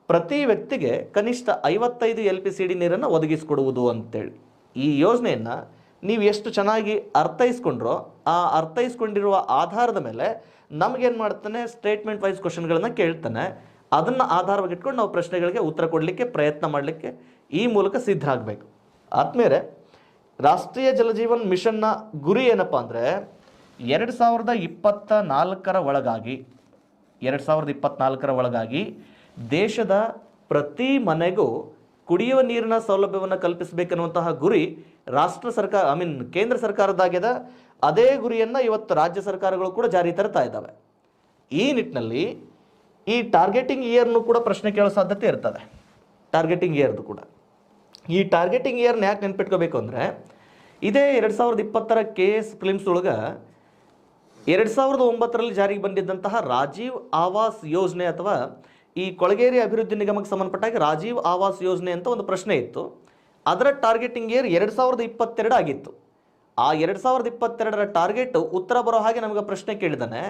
ಪ್ರತಿ ವ್ಯಕ್ತಿಗೆ ಕನಿಷ್ಠ 55 LPCD ನೀರನ್ನು ಒದಗಿಸಿಕೊಡುವುದು ಅಂತೇಳಿ. ಈ ಯೋಜನೆಯನ್ನು ನೀವು ಎಷ್ಟು ಚೆನ್ನಾಗಿ ಅರ್ಥೈಸ್ಕೊಂಡ್ರೋ ಆ ಅರ್ಥೈಸ್ಕೊಂಡಿರುವ ಆಧಾರದ ಮೇಲೆ ನಮಗೇನು ಮಾಡ್ತಾನೆ, ಸ್ಟೇಟ್ಮೆಂಟ್ ವೈಸ್ ಕ್ವಶನ್ಗಳನ್ನು ಕೇಳ್ತಾನೆ. ಅದನ್ನು ಆಧಾರವಾಗಿಟ್ಕೊಂಡು ನಾವು ಪ್ರಶ್ನೆಗಳಿಗೆ ಉತ್ತರ ಕೊಡಲಿಕ್ಕೆ ಪ್ರಯತ್ನ ಮಾಡಲಿಕ್ಕೆ ಈ ಮೂಲಕ ಸಿದ್ಧ ಆಗಬೇಕು. ಆದ್ಮೇಲೆ ರಾಷ್ಟ್ರೀಯ ಜಲಜೀವನ್ ಮಿಷನ್ನ ಗುರಿ ಏನಪ್ಪ ಅಂದರೆ, 2024 ಒಳಗಾಗಿ ದೇಶದ ಪ್ರತಿ ಮನೆಗೂ ಕುಡಿಯುವ ನೀರಿನ ಸೌಲಭ್ಯವನ್ನು ಕಲ್ಪಿಸಬೇಕನ್ನುವಂತಹ ಗುರಿ ಕೇಂದ್ರ ಸರ್ಕಾರದಾಗಿದೆ. ಅದೇ ಗುರಿಯನ್ನು ಇವತ್ತು ರಾಜ್ಯ ಸರ್ಕಾರಗಳು ಕೂಡ ಜಾರಿ ತರ್ತಾ ಇದ್ದಾವೆ. ಈ ನಿಟ್ಟಿನಲ್ಲಿ ಈ ಟಾರ್ಗೆಟಿಂಗ್ ಇಯರ್ನು ಕೂಡ ಪ್ರಶ್ನೆ ಕೇಳೋ ಸಾಧ್ಯತೆ ಇರ್ತದೆ. ಟಾರ್ಗೆಟಿಂಗ್ ಇಯರ್ದು ಕೂಡ, ಈ ಟಾರ್ಗೆಟಿಂಗ್ ಇಯರ್ನ ಯಾಕೆ ನೆನ್ಪಿಟ್ಕೋಬೇಕು ಅಂದರೆ, ಇದೇ 2020 KS ಫಿಲಿಮ್ಸ್ ಒಳಗೆ 2009 ಜಾರಿಗೆ ಬಂದಿದ್ದಂತಹ ರಾಜೀವ್ ಆವಾಸ್ ಯೋಜನೆ ಅಥವಾ ಈ ಕೊಳಗೇರಿ ಅಭಿವೃದ್ಧಿ ನಿಗಮಕ್ಕೆ ಸಂಬಂಧಪಟ್ಟಾಗ ರಾಜೀವ್ ಆವಾಸ್ ಯೋಜನೆ ಅಂತ ಒಂದು ಪ್ರಶ್ನೆ ಇತ್ತು. ಅದರ ಟಾರ್ಗೆಟಿಂಗ್ ಇಯರ್ 2022 ಆಗಿತ್ತು. ಆ 2022ರ ಟಾರ್ಗೆಟ್ ಉತ್ತರ ಬರೋ ಹಾಗೆ ನಮಗೆ ಪ್ರಶ್ನೆ ಕೇಳಿದಾನೆ.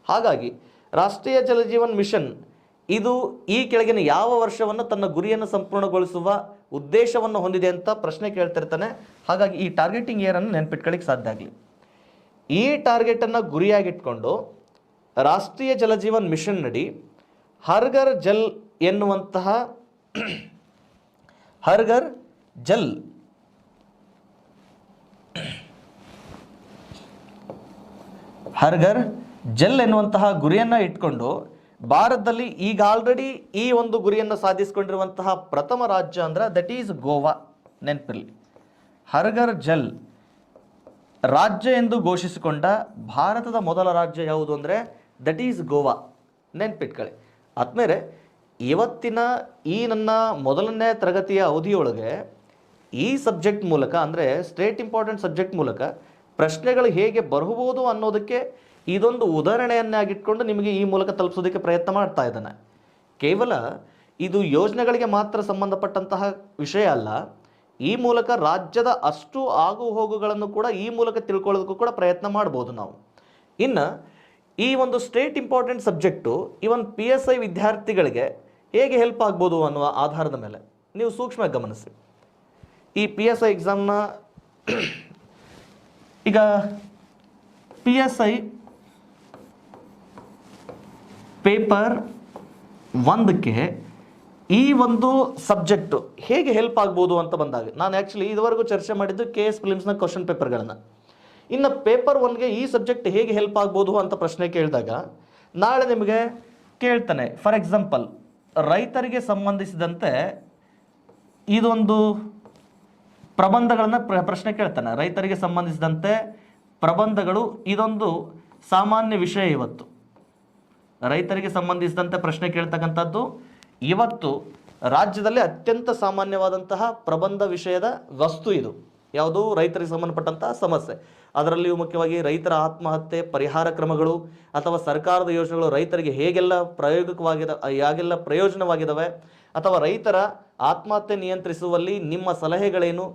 ಹಾಗಾಗಿ ರಾಷ್ಟ್ರೀಯ ಜಲಜೀವನ್ ಮಿಷನ್ ಇದು ಈ ಕೆಳಗಿನ ಯಾವ ವರ್ಷವನ್ನು ತನ್ನ ಗುರಿಯನ್ನು ಸಂಪೂರ್ಣಗೊಳಿಸುವ ಉದ್ದೇಶವನ್ನು ಹೊಂದಿದೆ ಅಂತ ಪ್ರಶ್ನೆ ಕೇಳ್ತಿರ್ತಾನೆ. ಹಾಗಾಗಿ ಈ ಟಾರ್ಗೆಟಿಂಗ್ ಇಯರನ್ನು ನೆನ್ಪಿಟ್ಕೊಳ್ಳಿಕ್ಕೆ ಸಾಧ್ಯ ಆಗಲಿ. ಈ ಟಾರ್ಗೆಟನ್ನು ಗುರಿಯಾಗಿಟ್ಕೊಂಡು ರಾಷ್ಟ್ರೀಯ ಜಲಜೀವನ್ ಮಿಷನ್ ನಡಿ ಹರ್ ಘರ್ ಜಲ್ ಎನ್ನುವಂತಹ ಹರ್ ಘರ್ ಜಲ್ ಹರ್ ಘರ್ ಜಲ್ ಎನ್ನುವಂತಹ ಗುರಿಯನ್ನು ಇಟ್ಕೊಂಡು ಭಾರತದಲ್ಲಿ ಈಗ ಆಲ್ರೆಡಿ ಈ ಒಂದು ಗುರಿಯನ್ನು ಸಾಧಿಸಿಕೊಂಡಿರುವಂತಹ ಪ್ರಥಮ ರಾಜ್ಯ ಅಂದ್ರೆ ದಟ್ ಈಸ್ ಗೋವಾ. ನೆನಪಿರಲಿ, ಹರ್ ಘರ್ ಜಲ್ ರಾಜ್ಯ ಎಂದು ಘೋಷಿಸಿಕೊಂಡ ಭಾರತದ ಮೊದಲ ರಾಜ್ಯ ಯಾವುದು ಅಂದರೆ ದಟ್ ಈಸ್ ಗೋವಾ. ನೆನ್ಪಿಟ್ಕೊಳ್ಳಿ. ಆದ್ಮೇಲೆ ಇವತ್ತಿನ ಈ ನನ್ನ ಮೊದಲನೇ ತರಗತಿಯ ಅವಧಿಯೊಳಗೆ ಈ ಸಬ್ಜೆಕ್ಟ್ ಮೂಲಕ ಅಂದರೆ ಸ್ಟೇಟ್ ಇಂಪಾರ್ಟೆಂಟ್ ಸಬ್ಜೆಕ್ಟ್ ಮೂಲಕ ಪ್ರಶ್ನೆಗಳು ಹೇಗೆ ಬರಬಹುದು ಅನ್ನೋದಕ್ಕೆ ಇದೊಂದು ಉದಾಹರಣೆಯನ್ನಾಗಿಟ್ಕೊಂಡು ನಿಮಗೆ ಈ ಮೂಲಕ ತಲುಪಿಸೋದಕ್ಕೆ ಪ್ರಯತ್ನ ಮಾಡ್ತಾ ಇದ್ದಾನೆ. ಕೇವಲ ಇದು ಯೋಜನೆಗಳಿಗೆ ಮಾತ್ರ ಸಂಬಂಧಪಟ್ಟಂತಹ ವಿಷಯ ಅಲ್ಲ, ಈ ಮೂಲಕ ರಾಜ್ಯದ ಅಷ್ಟು ಆಗು ಹೋಗುಗಳನ್ನು ಕೂಡ ಈ ಮೂಲಕ ತಿಳ್ಕೊಳ್ಳೋದಕ್ಕೂ ಕೂಡ ಪ್ರಯತ್ನ ಮಾಡ್ಬೋದು ನಾವು. ಇನ್ನು ಈ ಒಂದು ಸ್ಟೇಟ್ ಇಂಪಾರ್ಟೆಂಟ್ ಸಬ್ಜೆಕ್ಟು ಇವನ್ PSI ವಿದ್ಯಾರ್ಥಿಗಳಿಗೆ ಹೇಗೆ ಹೆಲ್ಪ್ ಆಗ್ಬೋದು ಅನ್ನುವ ಆಧಾರದ ಮೇಲೆ ನೀವು ಸೂಕ್ಷ್ಮ ಗಮನಿಸಿ. ಈ PSI ಎಕ್ಸಾಮ್ನ ಈಗ PSI ಪೇಪರ್ 1ಕ್ಕೆ ಈ ಒಂದು ಸಬ್ಜೆಕ್ಟು ಹೇಗೆ ಹೆಲ್ಪ್ ಆಗ್ಬೋದು ಅಂತ ಬಂದಾಗ ನಾನು ಆ್ಯಕ್ಚುಲಿ ಇದುವರೆಗೂ ಚರ್ಚೆ ಮಾಡಿದ್ದು KS ಪ್ರಿಲಿಮ್ಸ್ನ ಕ್ವಶನ್ ಪೇಪರ್ಗಳನ್ನು. ಇನ್ನು ಪೇಪರ್ 1ಗೆ ಈ ಸಬ್ಜೆಕ್ಟ್ ಹೇಗೆ ಹೆಲ್ಪ್ ಆಗ್ಬೋದು ಅಂತ ಪ್ರಶ್ನೆ ಕೇಳಿದಾಗ ನಾಳೆ ನಿಮಗೆ ಕೇಳ್ತಾನೆ, ಫಾರ್ ಎಕ್ಸಾಂಪಲ್ ರೈತರಿಗೆ ಸಂಬಂಧಿಸಿದಂತೆ ಇದೊಂದು ಪ್ರಬಂಧಗಳನ್ನು ಪ್ರಶ್ನೆ ಕೇಳ್ತಾನೆ. ರೈತರಿಗೆ ಸಂಬಂಧಿಸಿದಂತೆ ಪ್ರಬಂಧಗಳು ಇದೊಂದು ಸಾಮಾನ್ಯ ವಿಷಯ. ಇವತ್ತು ರೈತರಿಗೆ ಸಂಬಂಧಿಸಿದಂತೆ ಪ್ರಶ್ನೆ ಕೇಳ್ತಕ್ಕಂಥದ್ದು ಇವತ್ತು ರಾಜ್ಯದಲ್ಲಿ ಅತ್ಯಂತ ಸಾಮಾನ್ಯವಾದಂತಹ ಪ್ರಬಂಧ ವಿಷಯದ ವಸ್ತು ಇದು. ಯಾವುದು? ರೈತರಿಗೆ ಸಂಬಂಧಪಟ್ಟಂತಹ ಸಮಸ್ಯೆ. ಅದರಲ್ಲಿಯೂ ಮುಖ್ಯವಾಗಿ ರೈತರ ಆತ್ಮಹತ್ಯೆ ಪರಿಹಾರ ಕ್ರಮಗಳು ಅಥವಾ ಸರ್ಕಾರದ ಯೋಜನೆಗಳು ರೈತರಿಗೆ ಹೇಗೆಲ್ಲ ಹೇಗೆಲ್ಲ ಪ್ರಯೋಜನವಾಗಿದ್ದಾವೆ ಅಥವಾ ರೈತರ ಆತ್ಮಹತ್ಯೆ ನಿಯಂತ್ರಿಸುವಲ್ಲಿ ನಿಮ್ಮ ಸಲಹೆಗಳೇನು,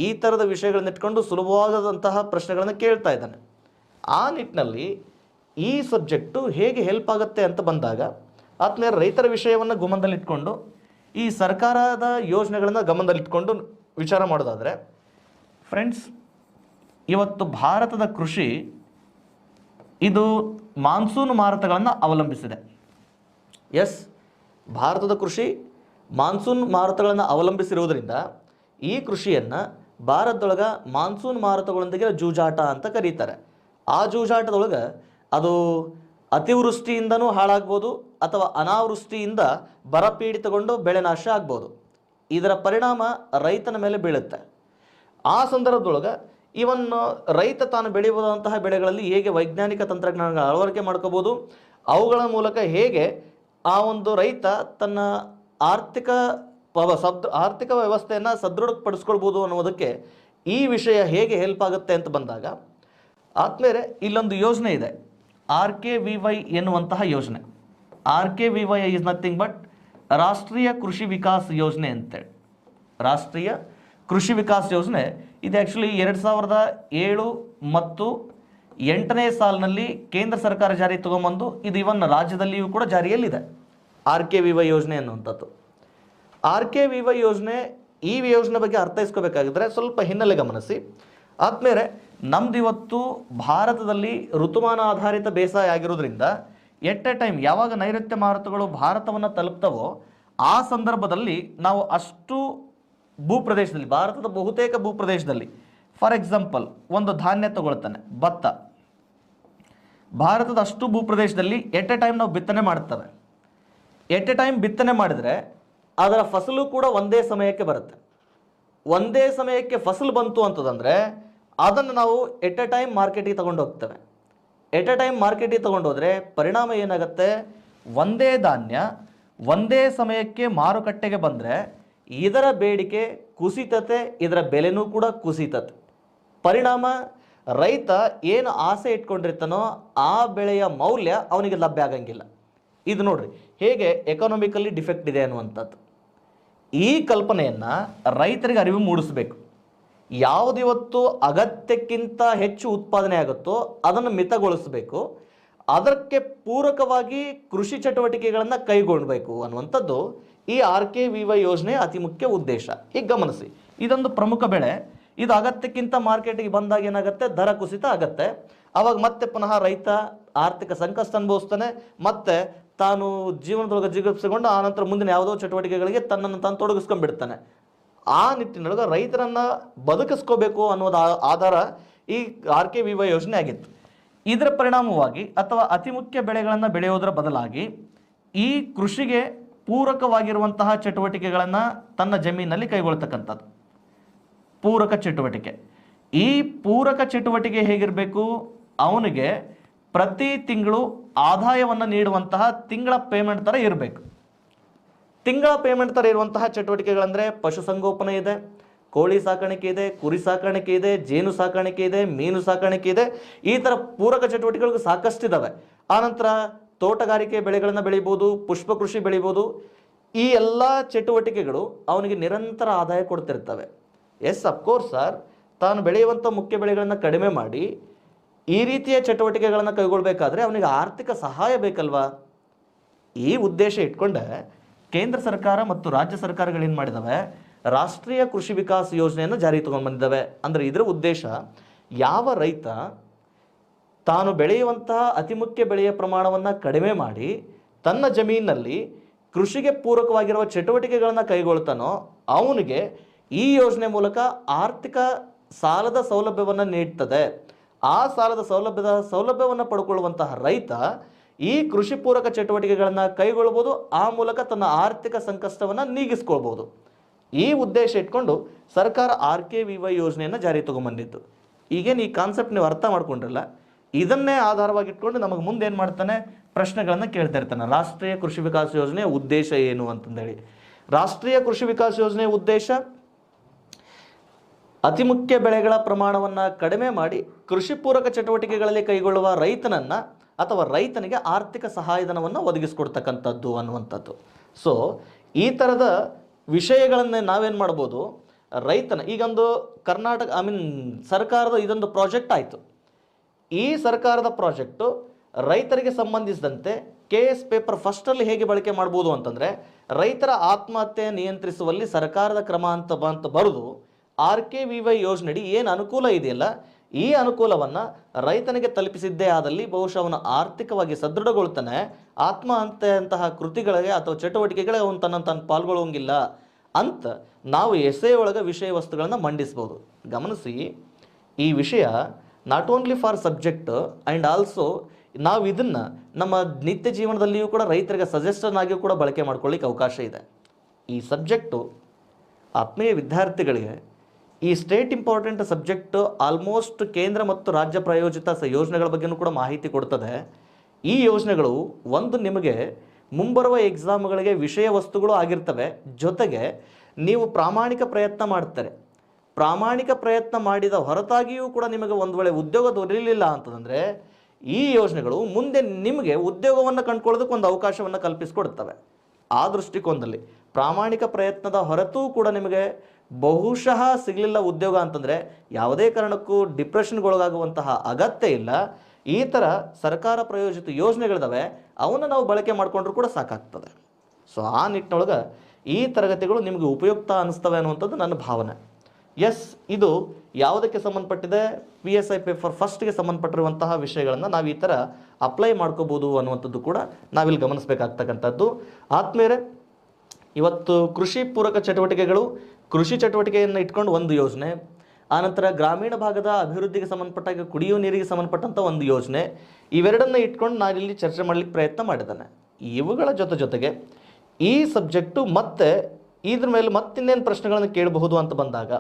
ಈ ಥರದ ವಿಷಯಗಳನ್ನ ಇಟ್ಕೊಂಡು ಸುಲಭವಾದಂತಹ ಪ್ರಶ್ನೆಗಳನ್ನು ಕೇಳ್ತಾ ಇದ್ದಾನೆ. ಆ ನಿಟ್ಟಿನಲ್ಲಿ ಈ ಸಬ್ಜೆಕ್ಟು ಹೇಗೆ ಹೆಲ್ಪ್ ಆಗುತ್ತೆ ಅಂತ ಬಂದಾಗ ಆದ್ಮೇಲೆ ರೈತರ ವಿಷಯವನ್ನು ಗಮನದಲ್ಲಿಟ್ಕೊಂಡು ಈ ಸರ್ಕಾರದ ಯೋಜನೆಗಳನ್ನು ಗಮನದಲ್ಲಿಟ್ಕೊಂಡು ವಿಚಾರ ಮಾಡೋದಾದರೆ ಫ್ರೆಂಡ್ಸ್, ಇವತ್ತು ಭಾರತದ ಕೃಷಿ ಇದು ಮಾನ್ಸೂನ್ ಮಾರುತಗಳನ್ನು ಅವಲಂಬಿಸಿದೆ. ಎಸ್, ಭಾರತದ ಕೃಷಿ ಮಾನ್ಸೂನ್ ಮಾರುತಗಳನ್ನು ಅವಲಂಬಿಸಿರುವುದರಿಂದ ಈ ಕೃಷಿಯನ್ನು ಭಾರತದೊಳಗೆ ಮಾನ್ಸೂನ್ ಮಾರುತಗಳೊಂದಿಗೆ ಜೂಜಾಟ ಅಂತ ಕರೀತಾರೆ. ಆ ಜೂಜಾಟದೊಳಗೆ ಅದು ಅತಿವೃಷ್ಟಿಯಿಂದನೂ ಹಾಳಾಗ್ಬೋದು ಅಥವಾ ಅನಾವೃಷ್ಟಿಯಿಂದ ಬರಪೀಡಿತಗೊಂಡು ಬೆಳೆ ನಾಶ ಆಗ್ಬೋದು. ಇದರ ಪರಿಣಾಮ ರೈತನ ಮೇಲೆ ಬೀಳುತ್ತೆ. ಆ ಸಂದರ್ಭದೊಳಗೆ ಇವನ್ ರೈತ ತಾನು ಬೆಳೆಯುವಂತಹ ಬೆಳೆಗಳಲ್ಲಿ ಹೇಗೆ ವೈಜ್ಞಾನಿಕ ತಂತ್ರಜ್ಞಾನಗಳ ಅಳವಡಿಕೆ ಮಾಡ್ಕೋಬೋದು, ಅವುಗಳ ಮೂಲಕ ಹೇಗೆ ಆ ಒಂದು ರೈತ ತನ್ನ ಆರ್ಥಿಕ ವ್ಯವಸ್ಥೆಯನ್ನು ಸದೃಢಪಡಿಸ್ಕೊಳ್ಬೋದು ಅನ್ನೋದಕ್ಕೆ ಈ ವಿಷಯ ಹೇಗೆ ಹೆಲ್ಪ್ ಆಗುತ್ತೆ ಅಂತ ಬಂದಾಗ ಆದ್ಮೇಲೆ ಇಲ್ಲೊಂದು ಯೋಜನೆ ಇದೆ, RKVY ಎನ್ನುವಂತಹ ಯೋಜನೆ. RKVY ಈಸ್ ನಥಿಂಗ್ ಬಟ್ ರಾಷ್ಟ್ರೀಯ ಕೃಷಿ ವಿಕಾಸ್ ಯೋಜನೆ ಅಂತೇಳಿ. ರಾಷ್ಟ್ರೀಯ ಕೃಷಿ ವಿಕಾಸ್ ಯೋಜನೆ ಇದು ಆ್ಯಕ್ಚುಲಿ 2007 ಮತ್ತು 8ನೇ ಸಾಲಿನಲ್ಲಿ ಕೇಂದ್ರ ಸರ್ಕಾರ ಜಾರಿ ತಗೊಂಬಂದು ಇದು ಇವನ್ ರಾಜ್ಯದಲ್ಲಿಯೂ ಕೂಡ ಜಾರಿಯಲ್ಲಿದೆ RKVY ಯೋಜನೆ ಅನ್ನುವಂಥದ್ದು. RKVY ಯೋಜನೆ, ಈ ಯೋಜನೆ ಬಗ್ಗೆ ಅರ್ಥೈಸ್ಕೋಬೇಕಾಗಿದ್ರೆ ಸ್ವಲ್ಪ ಹಿನ್ನೆಲೆ ಗಮನಿಸಿ. ಆದ್ಮೇಲೆ ನಮ್ದಿವತ್ತು ಭಾರತದಲ್ಲಿ ಋತುಮಾನ ಆಧಾರಿತ ಬೇಸಾಯ ಆಗಿರೋದ್ರಿಂದ ಎಟ್ ಎ ಟೈಮ್ ಯಾವಾಗ ನೈಋತ್ಯ ಮಾರುತಗಳು ಭಾರತವನ್ನು ತಲುಪ್ತವೋ ಆ ಸಂದರ್ಭದಲ್ಲಿ ನಾವು ಅಷ್ಟು ಭೂಪ್ರದೇಶದಲ್ಲಿ, ಭಾರತದ ಬಹುತೇಕ ಭೂಪ್ರದೇಶದಲ್ಲಿ, ಫಾರ್ ಎಕ್ಸಾಂಪಲ್ ಒಂದು ಧಾನ್ಯ ತಗೊಳ್ತಾನೆ, ಭತ್ತ. ಭಾರತದ ಅಷ್ಟು ಭೂಪ್ರದೇಶದಲ್ಲಿ ಎಟ್ ಎ ಟೈಮ್ ನಾವು ಬಿತ್ತನೆ ಮಾಡ್ತೇವೆ. ಎಟ್ ಎ ಟೈಮ್ ಬಿತ್ತನೆ ಮಾಡಿದರೆ ಅದರ ಫಸಲು ಕೂಡ ಒಂದೇ ಸಮಯಕ್ಕೆ ಬರುತ್ತೆ. ಒಂದೇ ಸಮಯಕ್ಕೆ ಫಸಲು ಬಂತು ಅಂತದಂದರೆ ಅದನ್ನು ನಾವು ಎಟ್ ಎ ಟೈಮ್ ಮಾರ್ಕೆಟಿಗೆ ತಗೊಂಡು ಹೋಗ್ತೇವೆ. ಎಟ್ ಎ ಟೈಮ್ ಮಾರ್ಕೆಟಿಗೆ ತಗೊಂಡು ಹೋದರೆ ಪರಿಣಾಮ ಏನಾಗುತ್ತೆ, ಒಂದೇ ಧಾನ್ಯ ಒಂದೇ ಸಮಯಕ್ಕೆ ಮಾರುಕಟ್ಟೆಗೆ ಬಂದರೆ ಇದರ ಬೇಡಿಕೆ ಕುಸಿತತೆ, ಇದರ ಬೆಲೆನೂ ಕೂಡ ಕುಸಿತತೆ. ಪರಿಣಾಮ ರೈತ ಏನು ಆಸೆ ಇಟ್ಕೊಂಡಿರ್ತಾನೋ ಆ ಬೆಳೆಯ ಮೌಲ್ಯ ಅವನಿಗೆ ಲಭ್ಯ ಆಗಂಗಿಲ್ಲ. ಇದು ನೋಡ್ರಿ ಹೇಗೆ ಎಕಾನಮಿಕಲಿ ಡಿಫೆಕ್ಟ್ ಇದೆ ಅನ್ನುವಂಥದ್ದು. ಈ ಕಲ್ಪನೆಯನ್ನು ರೈತರಿಗೆ ಅರಿವು ಮೂಡಿಸಬೇಕು. ಯಾವುದಿವತ್ತು ಅಗತ್ಯಕ್ಕಿಂತ ಹೆಚ್ಚು ಉತ್ಪಾದನೆ ಆಗುತ್ತೋ ಅದನ್ನು ಮಿತಗೊಳಿಸಬೇಕು, ಅದಕ್ಕೆ ಪೂರಕವಾಗಿ ಕೃಷಿ ಚಟುವಟಿಕೆಗಳನ್ನು ಕೈಗೊಳ್ಳಬೇಕು ಅನ್ನುವಂಥದ್ದು ಈ RKVY ಯೋಜನೆಯ ಅತಿ ಮುಖ್ಯ ಉದ್ದೇಶ. ಈಗ ಗಮನಿಸಿ, ಇದೊಂದು ಪ್ರಮುಖ ಬೆಳೆ. ಇದು ಅಗತ್ಯಕ್ಕಿಂತ ಮಾರ್ಕೆಟಿಗೆ ಬಂದಾಗ ಏನಾಗುತ್ತೆ, ದರ ಕುಸಿತ ಆಗತ್ತೆ. ಅವಾಗ ಮತ್ತೆ ಪುನಃ ರೈತ ಆರ್ಥಿಕ ಸಂಕಷ್ಟ ಅನುಭವಿಸ್ತಾನೆ, ಮತ್ತೆ ತಾನು ಜೀವನದೊಳಗೆ ಜಿಗುಪ್ಸೆಗೊಂಡು ಆನಂತರ ಮುಂದಿನ ಯಾವುದೋ ಚಟುವಟಿಕೆಗಳಿಗೆ ತನ್ನನ್ನು ತಾನು ತೊಡಗಿಸ್ಕೊಂಡ್ಬಿಡ್ತಾನೆ. ಆ ನಿಟ್ಟಿನೊಳಗೆ ರೈತರನ್ನು ಬದುಕಿಸ್ಕೋಬೇಕು ಅನ್ನೋದು ಆಧಾರ ಈ RKVY ಯೋಜನೆ ಆಗಿತ್ತು. ಇದರ ಪರಿಣಾಮವಾಗಿ ಅಥವಾ ಅತಿ ಮುಖ್ಯ ಬೆಳೆಗಳನ್ನು ಬೆಳೆಯೋದರ ಬದಲಾಗಿ ಈ ಕೃಷಿಗೆ ಪೂರಕವಾಗಿರುವಂತಹ ಚಟುವಟಿಕೆಗಳನ್ನು ತನ್ನ ಜಮೀನಲ್ಲಿ ಕೈಗೊಳ್ತಕ್ಕಂಥದ್ದು ಪೂರಕ ಚಟುವಟಿಕೆ. ಈ ಪೂರಕ ಚಟುವಟಿಕೆ ಹೇಗಿರಬೇಕು, ಅವನಿಗೆ ಪ್ರತಿ ತಿಂಗಳು ಆದಾಯವನ್ನು ನೀಡುವಂತಹ ತಿಂಗಳ ಪೇಮೆಂಟ್ ಥರ ಇರಬೇಕು. ತಿಂಗಳ ಪೇಮೆಂಟ್ ಥರ ಇರುವಂತಹ ಚಟುವಟಿಕೆಗಳಂದರೆ ಪಶುಸಂಗೋಪನೆ ಇದೆ, ಕೋಳಿ ಸಾಕಾಣಿಕೆ ಇದೆ, ಕುರಿ ಸಾಕಾಣಿಕೆ ಇದೆ, ಜೇನು ಸಾಕಾಣಿಕೆ ಇದೆ, ಮೀನು ಸಾಕಾಣಿಕೆ ಇದೆ. ಈ ಥರ ಪೂರಕ ಚಟುವಟಿಕೆಗಳು ಸಾಕಷ್ಟಿದ್ದಾವೆ. ಆನಂತರ ತೋಟಗಾರಿಕೆ ಬೆಳೆಗಳನ್ನು ಬೆಳಿಬೋದು, ಪುಷ್ಪ ಕೃಷಿ ಬೆಳಿಬೋದು. ಈ ಎಲ್ಲ ಚಟುವಟಿಕೆಗಳು ಅವನಿಗೆ ನಿರಂತರ ಆದಾಯ ಕೊಡ್ತಿರ್ತವೆ. ಎಸ್, ಅಫ್ಕೋರ್ಸ್ ಸರ್, ತಾನು ಬೆಳೆಯುವಂಥ ಮುಖ್ಯ ಬೆಳೆಗಳನ್ನು ಕಡಿಮೆ ಮಾಡಿ ಈ ರೀತಿಯ ಚಟುವಟಿಕೆಗಳನ್ನು ಕೈಗೊಳ್ಳಬೇಕಾದ್ರೆ ಅವನಿಗೆ ಆರ್ಥಿಕ ಸಹಾಯ ಬೇಕಲ್ವಾ? ಈ ಉದ್ದೇಶ ಇಟ್ಕೊಂಡೆ ಕೇಂದ್ರ ಸರ್ಕಾರ ಮತ್ತು ರಾಜ್ಯ ಸರ್ಕಾರಗಳೇನು ಮಾಡಿದ್ದಾವೆ, ರಾಷ್ಟ್ರೀಯ ಕೃಷಿ ವಿಕಾಸ್ ಯೋಜನೆಯನ್ನು ಜಾರಿಗೆ ತಗೊಂಡು ಬಂದಿದ್ದಾವೆ. ಅಂದರೆ ಇದರ ಉದ್ದೇಶ, ಯಾವ ರೈತ ತಾನು ಬೆಳೆಯುವಂತಹ ಅತಿ ಮುಖ್ಯ ಬೆಳೆಯ ಪ್ರಮಾಣವನ್ನು ಕಡಿಮೆ ಮಾಡಿ ತನ್ನ ಜಮೀನಿನಲ್ಲಿ ಕೃಷಿಗೆ ಪೂರಕವಾಗಿರುವ ಚಟುವಟಿಕೆಗಳನ್ನು ಕೈಗೊಳ್ತಾನೋ ಅವನಿಗೆ ಈ ಯೋಜನೆ ಮೂಲಕ ಆರ್ಥಿಕ ಸಾಲದ ಸೌಲಭ್ಯವನ್ನು ನೀಡ್ತದೆ. ಆ ಸಾಲದ ಸೌಲಭ್ಯವನ್ನು ಪಡ್ಕೊಳ್ಳುವಂತಹ ರೈತ ಈ ಕೃಷಿ ಪೂರಕ ಚಟುವಟಿಕೆಗಳನ್ನು ಕೈಗೊಳ್ಬೋದು. ಆ ಮೂಲಕ ತನ್ನ ಆರ್ಥಿಕ ಸಂಕಷ್ಟವನ್ನು ನೀಗಿಸ್ಕೊಳ್ಬೋದು. ಈ ಉದ್ದೇಶ ಇಟ್ಕೊಂಡು ಸರ್ಕಾರ RKVY ಯೋಜನೆಯನ್ನು ಜಾರಿ ತಗೊಂಡ್ಬಂದಿತ್ತು. ಈಗೇನು ಈ ಕಾನ್ಸೆಪ್ಟ್ ನೀವು ಅರ್ಥ ಮಾಡ್ಕೊಂಡ್ರಲ್ಲ, ಇದನ್ನೇ ಆಧಾರವಾಗಿ ಇಟ್ಕೊಂಡು ನಮಗೆ ಮುಂದೆ ಏನು ಮಾಡ್ತಾನೆ, ಪ್ರಶ್ನೆಗಳನ್ನು ಕೇಳ್ತಾ ಇರ್ತಾನೆ. ರಾಷ್ಟ್ರೀಯ ಕೃಷಿ ವಿಕಾಸ ಯೋಜನೆಯ ಉದ್ದೇಶ ಏನು ಅಂತಂದೇಳಿ. ರಾಷ್ಟ್ರೀಯ ಕೃಷಿ ವಿಕಾಸ ಯೋಜನೆಯ ಉದ್ದೇಶ ಅತಿ ಮುಖ್ಯ ಬೆಳೆಗಳ ಪ್ರಮಾಣವನ್ನು ಕಡಿಮೆ ಮಾಡಿ ಕೃಷಿ ಪೂರಕ ಚಟುವಟಿಕೆಗಳಲ್ಲಿ ಕೈಗೊಳ್ಳುವ ರೈತನನ್ನು ಅಥವಾ ರೈತನಿಗೆ ಆರ್ಥಿಕ ಸಹಾಯಧನವನ್ನು ಒದಗಿಸ್ಕೊಡ್ತಕ್ಕಂಥದ್ದು ಅನ್ನುವಂಥದ್ದು. ಸೊ ಈ ಥರದ ವಿಷಯಗಳನ್ನೇ ನಾವೇನು ಮಾಡ್ಬೋದು, ರೈತನ ಈಗೊಂದು ಕರ್ನಾಟಕ ಸರ್ಕಾರದ ಇದೊಂದು ಪ್ರಾಜೆಕ್ಟ್ ಆಯಿತು. ಈ ಸರ್ಕಾರದ ಪ್ರಾಜೆಕ್ಟು ರೈತರಿಗೆ ಸಂಬಂಧಿಸಿದಂತೆ KS ಪೇಪರ್ ಫಸ್ಟಲ್ಲಿ ಹೇಗೆ ಬಳಕೆ ಮಾಡ್ಬೋದು ಅಂತಂದರೆ, ರೈತರ ಆತ್ಮಹತ್ಯೆ ನಿಯಂತ್ರಿಸುವಲ್ಲಿ ಸರ್ಕಾರದ ಕ್ರಮ ಅಂತ ಬರೆದು RKVY ಯೋಜನೆಯಡಿ ಏನು ಅನುಕೂಲ ಇದೆಯಲ್ಲ, ಈ ಅನುಕೂಲವನ್ನು ರೈತನಿಗೆ ತಲುಪಿಸಿದ್ದೇ ಆದಲ್ಲಿ ಬಹುಶಃ ಅವನು ಆರ್ಥಿಕವಾಗಿ ಸದೃಢಗೊಳ್ತಾನೆ. ಆತ್ಮಹತ್ಯೆಯಂತಹ ಕೃತಿಗಳಿಗೆ ಅಥವಾ ಚಟುವಟಿಕೆಗಳಿಗೆ ಅವನು ತಾನು ಪಾಲ್ಗೊಳ್ಳೋಂಗಿಲ್ಲ ಅಂತ ನಾವು ಎಸ್ಸೆ ಒಳಗೆ ವಿಷಯ ವಸ್ತುಗಳನ್ನು ಮಂಡಿಸ್ಬೋದು. ಗಮನಿಸಿ, ಈ ವಿಷಯ not only for subject and also ನಾವು ಇದನ್ನು ನಮ್ಮ ನಿತ್ಯ ಜೀವನದಲ್ಲಿಯೂ ಕೂಡ ರೈತರಿಗೆ ಸಜೆಷನ್ ಆಗಿಯೂ ಕೂಡ ಬಳಕೆ ಮಾಡ್ಕೊಳ್ಳಿಕ್ಕೆ ಅವಕಾಶ ಇದೆ. ಈ ಸಬ್ಜೆಕ್ಟು ಆತ್ಮೀಯ ವಿದ್ಯಾರ್ಥಿಗಳಿಗೆ ಈ ಸ್ಟೇಟ್ ಇಂಪಾರ್ಟೆಂಟ್ ಸಬ್ಜೆಕ್ಟು ಆಲ್ಮೋಸ್ಟ್ ಕೇಂದ್ರ ಮತ್ತು ರಾಜ್ಯ ಪ್ರಾಯೋಜಿತ ಯೋಜನೆಗಳ ಬಗ್ಗೆಯೂ ಕೂಡ ಮಾಹಿತಿ ಕೊಡ್ತದೆ. ಈ ಯೋಜನೆಗಳು ಒಂದು ನಿಮಗೆ ಮುಂಬರುವ ಎಕ್ಸಾಮ್ಗಳಿಗೆ ವಿಷಯ ವಸ್ತುಗಳು ಆಗಿರ್ತವೆ. ಜೊತೆಗೆ ನೀವು ಪ್ರಾಮಾಣಿಕ ಪ್ರಯತ್ನ ಮಾಡ್ತಾರೆ. ಪ್ರಾಮಾಣಿಕ ಪ್ರಯತ್ನ ಮಾಡಿದ ಹೊರತಾಗಿಯೂ ಕೂಡ ನಿಮಗೆ ಒಂದು ವೇಳೆ ಉದ್ಯೋಗ ದೊರೆಯಲಿಲ್ಲ ಅಂತಂದರೆ ಈ ಯೋಜನೆಗಳು ಮುಂದೆ ನಿಮಗೆ ಉದ್ಯೋಗವನ್ನು ಕಂಡುಕೊಳ್ಳೋದಕ್ಕೆ ಒಂದು ಅವಕಾಶವನ್ನು ಕಲ್ಪಿಸಿಕೊಡ್ತವೆ. ಆ ದೃಷ್ಟಿಕೋನದಲ್ಲಿ ಪ್ರಾಮಾಣಿಕ ಪ್ರಯತ್ನದ ಹೊರತೂ ಕೂಡ ನಿಮಗೆ ಬಹುಶಃ ಸಿಗಲಿಲ್ಲ ಉದ್ಯೋಗ ಅಂತಂದರೆ ಯಾವುದೇ ಕಾರಣಕ್ಕೂ ಡಿಪ್ರೆಷನ್ಗೊಳಗಾಗುವಂತಹ ಅಗತ್ಯ ಇಲ್ಲ. ಈ ಥರ ಸರ್ಕಾರ ಪ್ರಾಯೋಜಿತ ಯೋಜನೆಗಳಿದ್ದಾವೆ, ಅವನ್ನ ನಾವು ಬಳಕೆ ಮಾಡಿಕೊಂಡ್ರೂ ಕೂಡ ಸಾಕಾಗ್ತದೆ. ಸೊ ಆ ನಿಟ್ಟಿನೊಳಗೆ ಈ ತರಗತಿಗಳು ನಿಮಗೆ ಉಪಯುಕ್ತ ಅನ್ನಿಸ್ತವೆ ಅನ್ನುವಂಥದ್ದು ನನ್ನ ಭಾವನೆ. ಎಸ್, ಇದು ಯಾವುದಕ್ಕೆ ಸಂಬಂಧಪಟ್ಟಿದೆ, PSI ಪೇಪರ್ ಫಸ್ಟ್ಗೆ ಸಂಬಂಧಪಟ್ಟಿರುವಂತಹ ವಿಷಯಗಳನ್ನು ನಾವು ಈ ಥರ ಅಪ್ಲೈ ಮಾಡ್ಕೋಬೋದು ಅನ್ನುವಂಥದ್ದು ಕೂಡ ನಾವಿಲ್ಲಿ ಗಮನಿಸಬೇಕಾಗ್ತಕ್ಕಂಥದ್ದು. ಆದ್ಮೇಲೆ ಇವತ್ತು ಕೃಷಿ ಪೂರಕ ಚಟುವಟಿಕೆಗಳು, ಕೃಷಿ ಚಟುವಟಿಕೆಯನ್ನು ಇಟ್ಕೊಂಡು ಒಂದು ಯೋಜನೆ, ಆನಂತರ ಗ್ರಾಮೀಣ ಭಾಗದ ಅಭಿವೃದ್ಧಿಗೆ ಸಂಬಂಧಪಟ್ಟಾಗ ಕುಡಿಯುವ ನೀರಿಗೆ ಸಂಬಂಧಪಟ್ಟಂಥ ಒಂದು ಯೋಜನೆ, ಇವೆರಡನ್ನು ಇಟ್ಕೊಂಡು ನಾನಿಲ್ಲಿ ಚರ್ಚೆ ಮಾಡಲಿಕ್ಕೆ ಪ್ರಯತ್ನ ಮಾಡಿದ್ದೇನೆ. ಇವುಗಳ ಜೊತೆಗೆ ಈ ಸಬ್ಜೆಕ್ಟು ಮತ್ತೆ ಇದ್ರ ಮೇಲೆ ಮತ್ತಿನ್ನೇನು ಪ್ರಶ್ನೆಗಳನ್ನು ಕೇಳಬಹುದು ಅಂತ ಬಂದಾಗ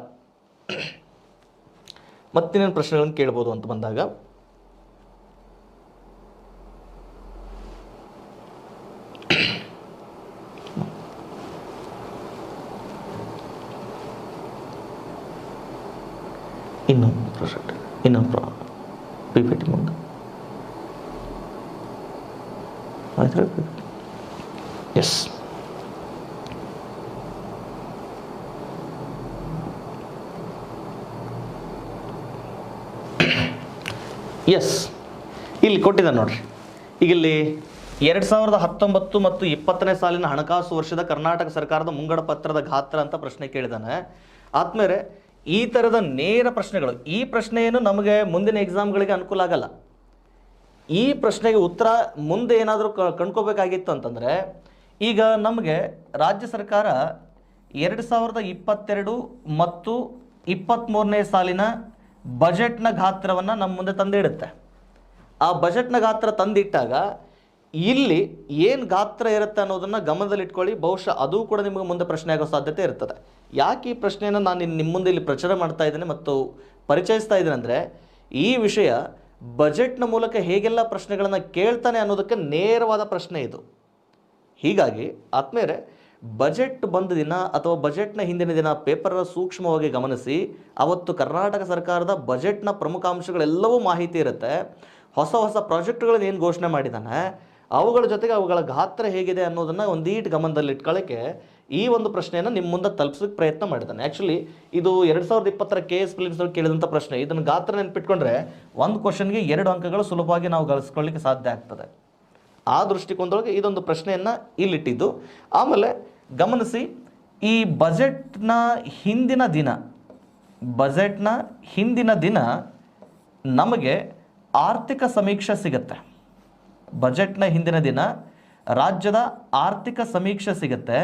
ಇನ್ನೊಂದು PPT ಮುಂದೆ ಆಯ್ತು. ಎಸ್, ಇಲ್ಲಿ ಕೊಟ್ಟಿದ್ದಾನೆ ನೋಡ್ರಿ. ಈಗ ಇಲ್ಲಿ 2019 ಮತ್ತು 2020ನೇ ಸಾಲಿನ ಹಣಕಾಸು ವರ್ಷದ ಕರ್ನಾಟಕ ಸರ್ಕಾರದ ಮುಂಗಡ ಪತ್ರದ ಗಾತ್ರ ಅಂತ ಪ್ರಶ್ನೆ ಕೇಳಿದ್ದಾನೆ. ಆದ್ಮೇಲೆ ಈ ಥರದ ನೇರ ಪ್ರಶ್ನೆಗಳು, ಈ ಪ್ರಶ್ನೆ ಏನು ನಮಗೆ ಮುಂದಿನ ಎಕ್ಸಾಮ್ಗಳಿಗೆ ಅನುಕೂಲ ಆಗಲ್ಲ. ಈ ಪ್ರಶ್ನೆಗೆ ಉತ್ತರ ಮುಂದೆ ಏನಾದರೂ ಕಂಡ್ಕೋಬೇಕಾಗಿತ್ತು ಅಂತಂದರೆ, ಈಗ ನಮಗೆ ರಾಜ್ಯ ಸರ್ಕಾರ 2022 ಮತ್ತು 23ನೇ ಸಾಲಿನ ಬಜೆಟ್ನ ಗಾತ್ರವನ್ನು ನಮ್ಮ ಮುಂದೆ ತಂದಿಡುತ್ತೆ. ಆ ಬಜೆಟ್ನ ಗಾತ್ರ ತಂದಿಟ್ಟಾಗ ಇಲ್ಲಿ ಏನು ಗಾತ್ರ ಇರುತ್ತೆ ಅನ್ನೋದನ್ನು ಗಮನದಲ್ಲಿಟ್ಕೊಳ್ಳಿ. ಬಹುಶಃ ಅದು ಕೂಡ ನಿಮಗೆ ಮುಂದೆ ಪ್ರಶ್ನೆ ಆಗೋ ಸಾಧ್ಯತೆ ಇರ್ತದೆ. ಯಾಕೆ ಈ ಪ್ರಶ್ನೆಯನ್ನು ನಾನು ನಿಮ್ಮ ಮುಂದೆ ಇಲ್ಲಿ ಪ್ರಚಾರ ಮಾಡ್ತಾ ಇದ್ದೇನೆ ಮತ್ತು ಪರಿಚಯಿಸ್ತಾ ಇದ್ದೇನೆ ಅಂದರೆ, ಈ ವಿಷಯ ಬಜೆಟ್ನ ಮೂಲಕ ಹೇಗೆಲ್ಲ ಪ್ರಶ್ನೆಗಳನ್ನು ಕೇಳ್ತಾನೆ ಅನ್ನೋದಕ್ಕೆ ನೇರವಾದ ಪ್ರಶ್ನೆ ಇದು. ಹೀಗಾಗಿ ಆತ್ಮೇಲೆ ಬಜೆಟ್ ಬಂದ ದಿನ ಅಥವಾ ಬಜೆಟ್ನ ಹಿಂದಿನ ದಿನ ಪೇಪರ್ ಸೂಕ್ಷ್ಮವಾಗಿ ಗಮನಿಸಿ. ಅವತ್ತು ಕರ್ನಾಟಕ ಸರ್ಕಾರದ ಬಜೆಟ್ನ ಪ್ರಮುಖ ಅಂಶಗಳೆಲ್ಲವೂ ಮಾಹಿತಿ ಇರುತ್ತೆ. ಹೊಸ ಹೊಸ ಪ್ರಾಜೆಕ್ಟ್ಗಳನ್ನು ಏನು ಘೋಷಣೆ ಮಾಡಿದ್ದಾನೆ ಅವುಗಳ ಜೊತೆಗೆ ಅವುಗಳ ಗಾತ್ರ ಹೇಗಿದೆ ಅನ್ನೋದನ್ನು ಒಂದೀಟ್ ಗಮನದಲ್ಲಿ ಇಟ್ಕೊಳ್ಳೋಕ್ಕೆ ಈ ಒಂದು ಪ್ರಶ್ನೆಯನ್ನು ನಿಮ್ಮ ಮುಂದೆ ತಲುಪಿಸೋಕ್ಕೆ ಪ್ರಯತ್ನ ಮಾಡಿದ್ದಾನೆ. ಆ್ಯಕ್ಚುಲಿ ಇದು 2020 KS ಪ್ರಿಲಿಮ್ಸ್ನಲ್ಲಿ ಕೇಳಿದಂಥ ಪ್ರಶ್ನೆ. ಇದನ್ನು ಗಾತ್ರ ನೆನಪಿಟ್ಕೊಂಡ್ರೆ ಒಂದು ಕ್ವಶನ್ಗೆ 2 ಅಂಕಗಳು ಸುಲಭವಾಗಿ ನಾವು ಗಳಿಸ್ಕೊಳ್ಳಿಕ್ಕೆ ಸಾಧ್ಯ ಆಗ್ತದೆ. ಆ ದೃಷ್ಟಿಕೋನದೊಳಗೆ ಇದೊಂದು ಪ್ರಶ್ನೆಯನ್ನು ಇಲ್ಲಿಟ್ಟಿದ್ದು. ಆಮೇಲೆ ಗಮನಿಸಿ, ಈ ಬಜೆಟ್ನ ಹಿಂದಿನ ದಿನ ನಮಗೆ ಆರ್ಥಿಕ ಸಮೀಕ್ಷೆ ಸಿಗುತ್ತೆ. ಬಜೆಟ್ನ ಹಿಂದಿನ ದಿನ ರಾಜ್ಯದ ಆರ್ಥಿಕ ಸಮೀಕ್ಷೆ ಸಿಗುತ್ತೆ.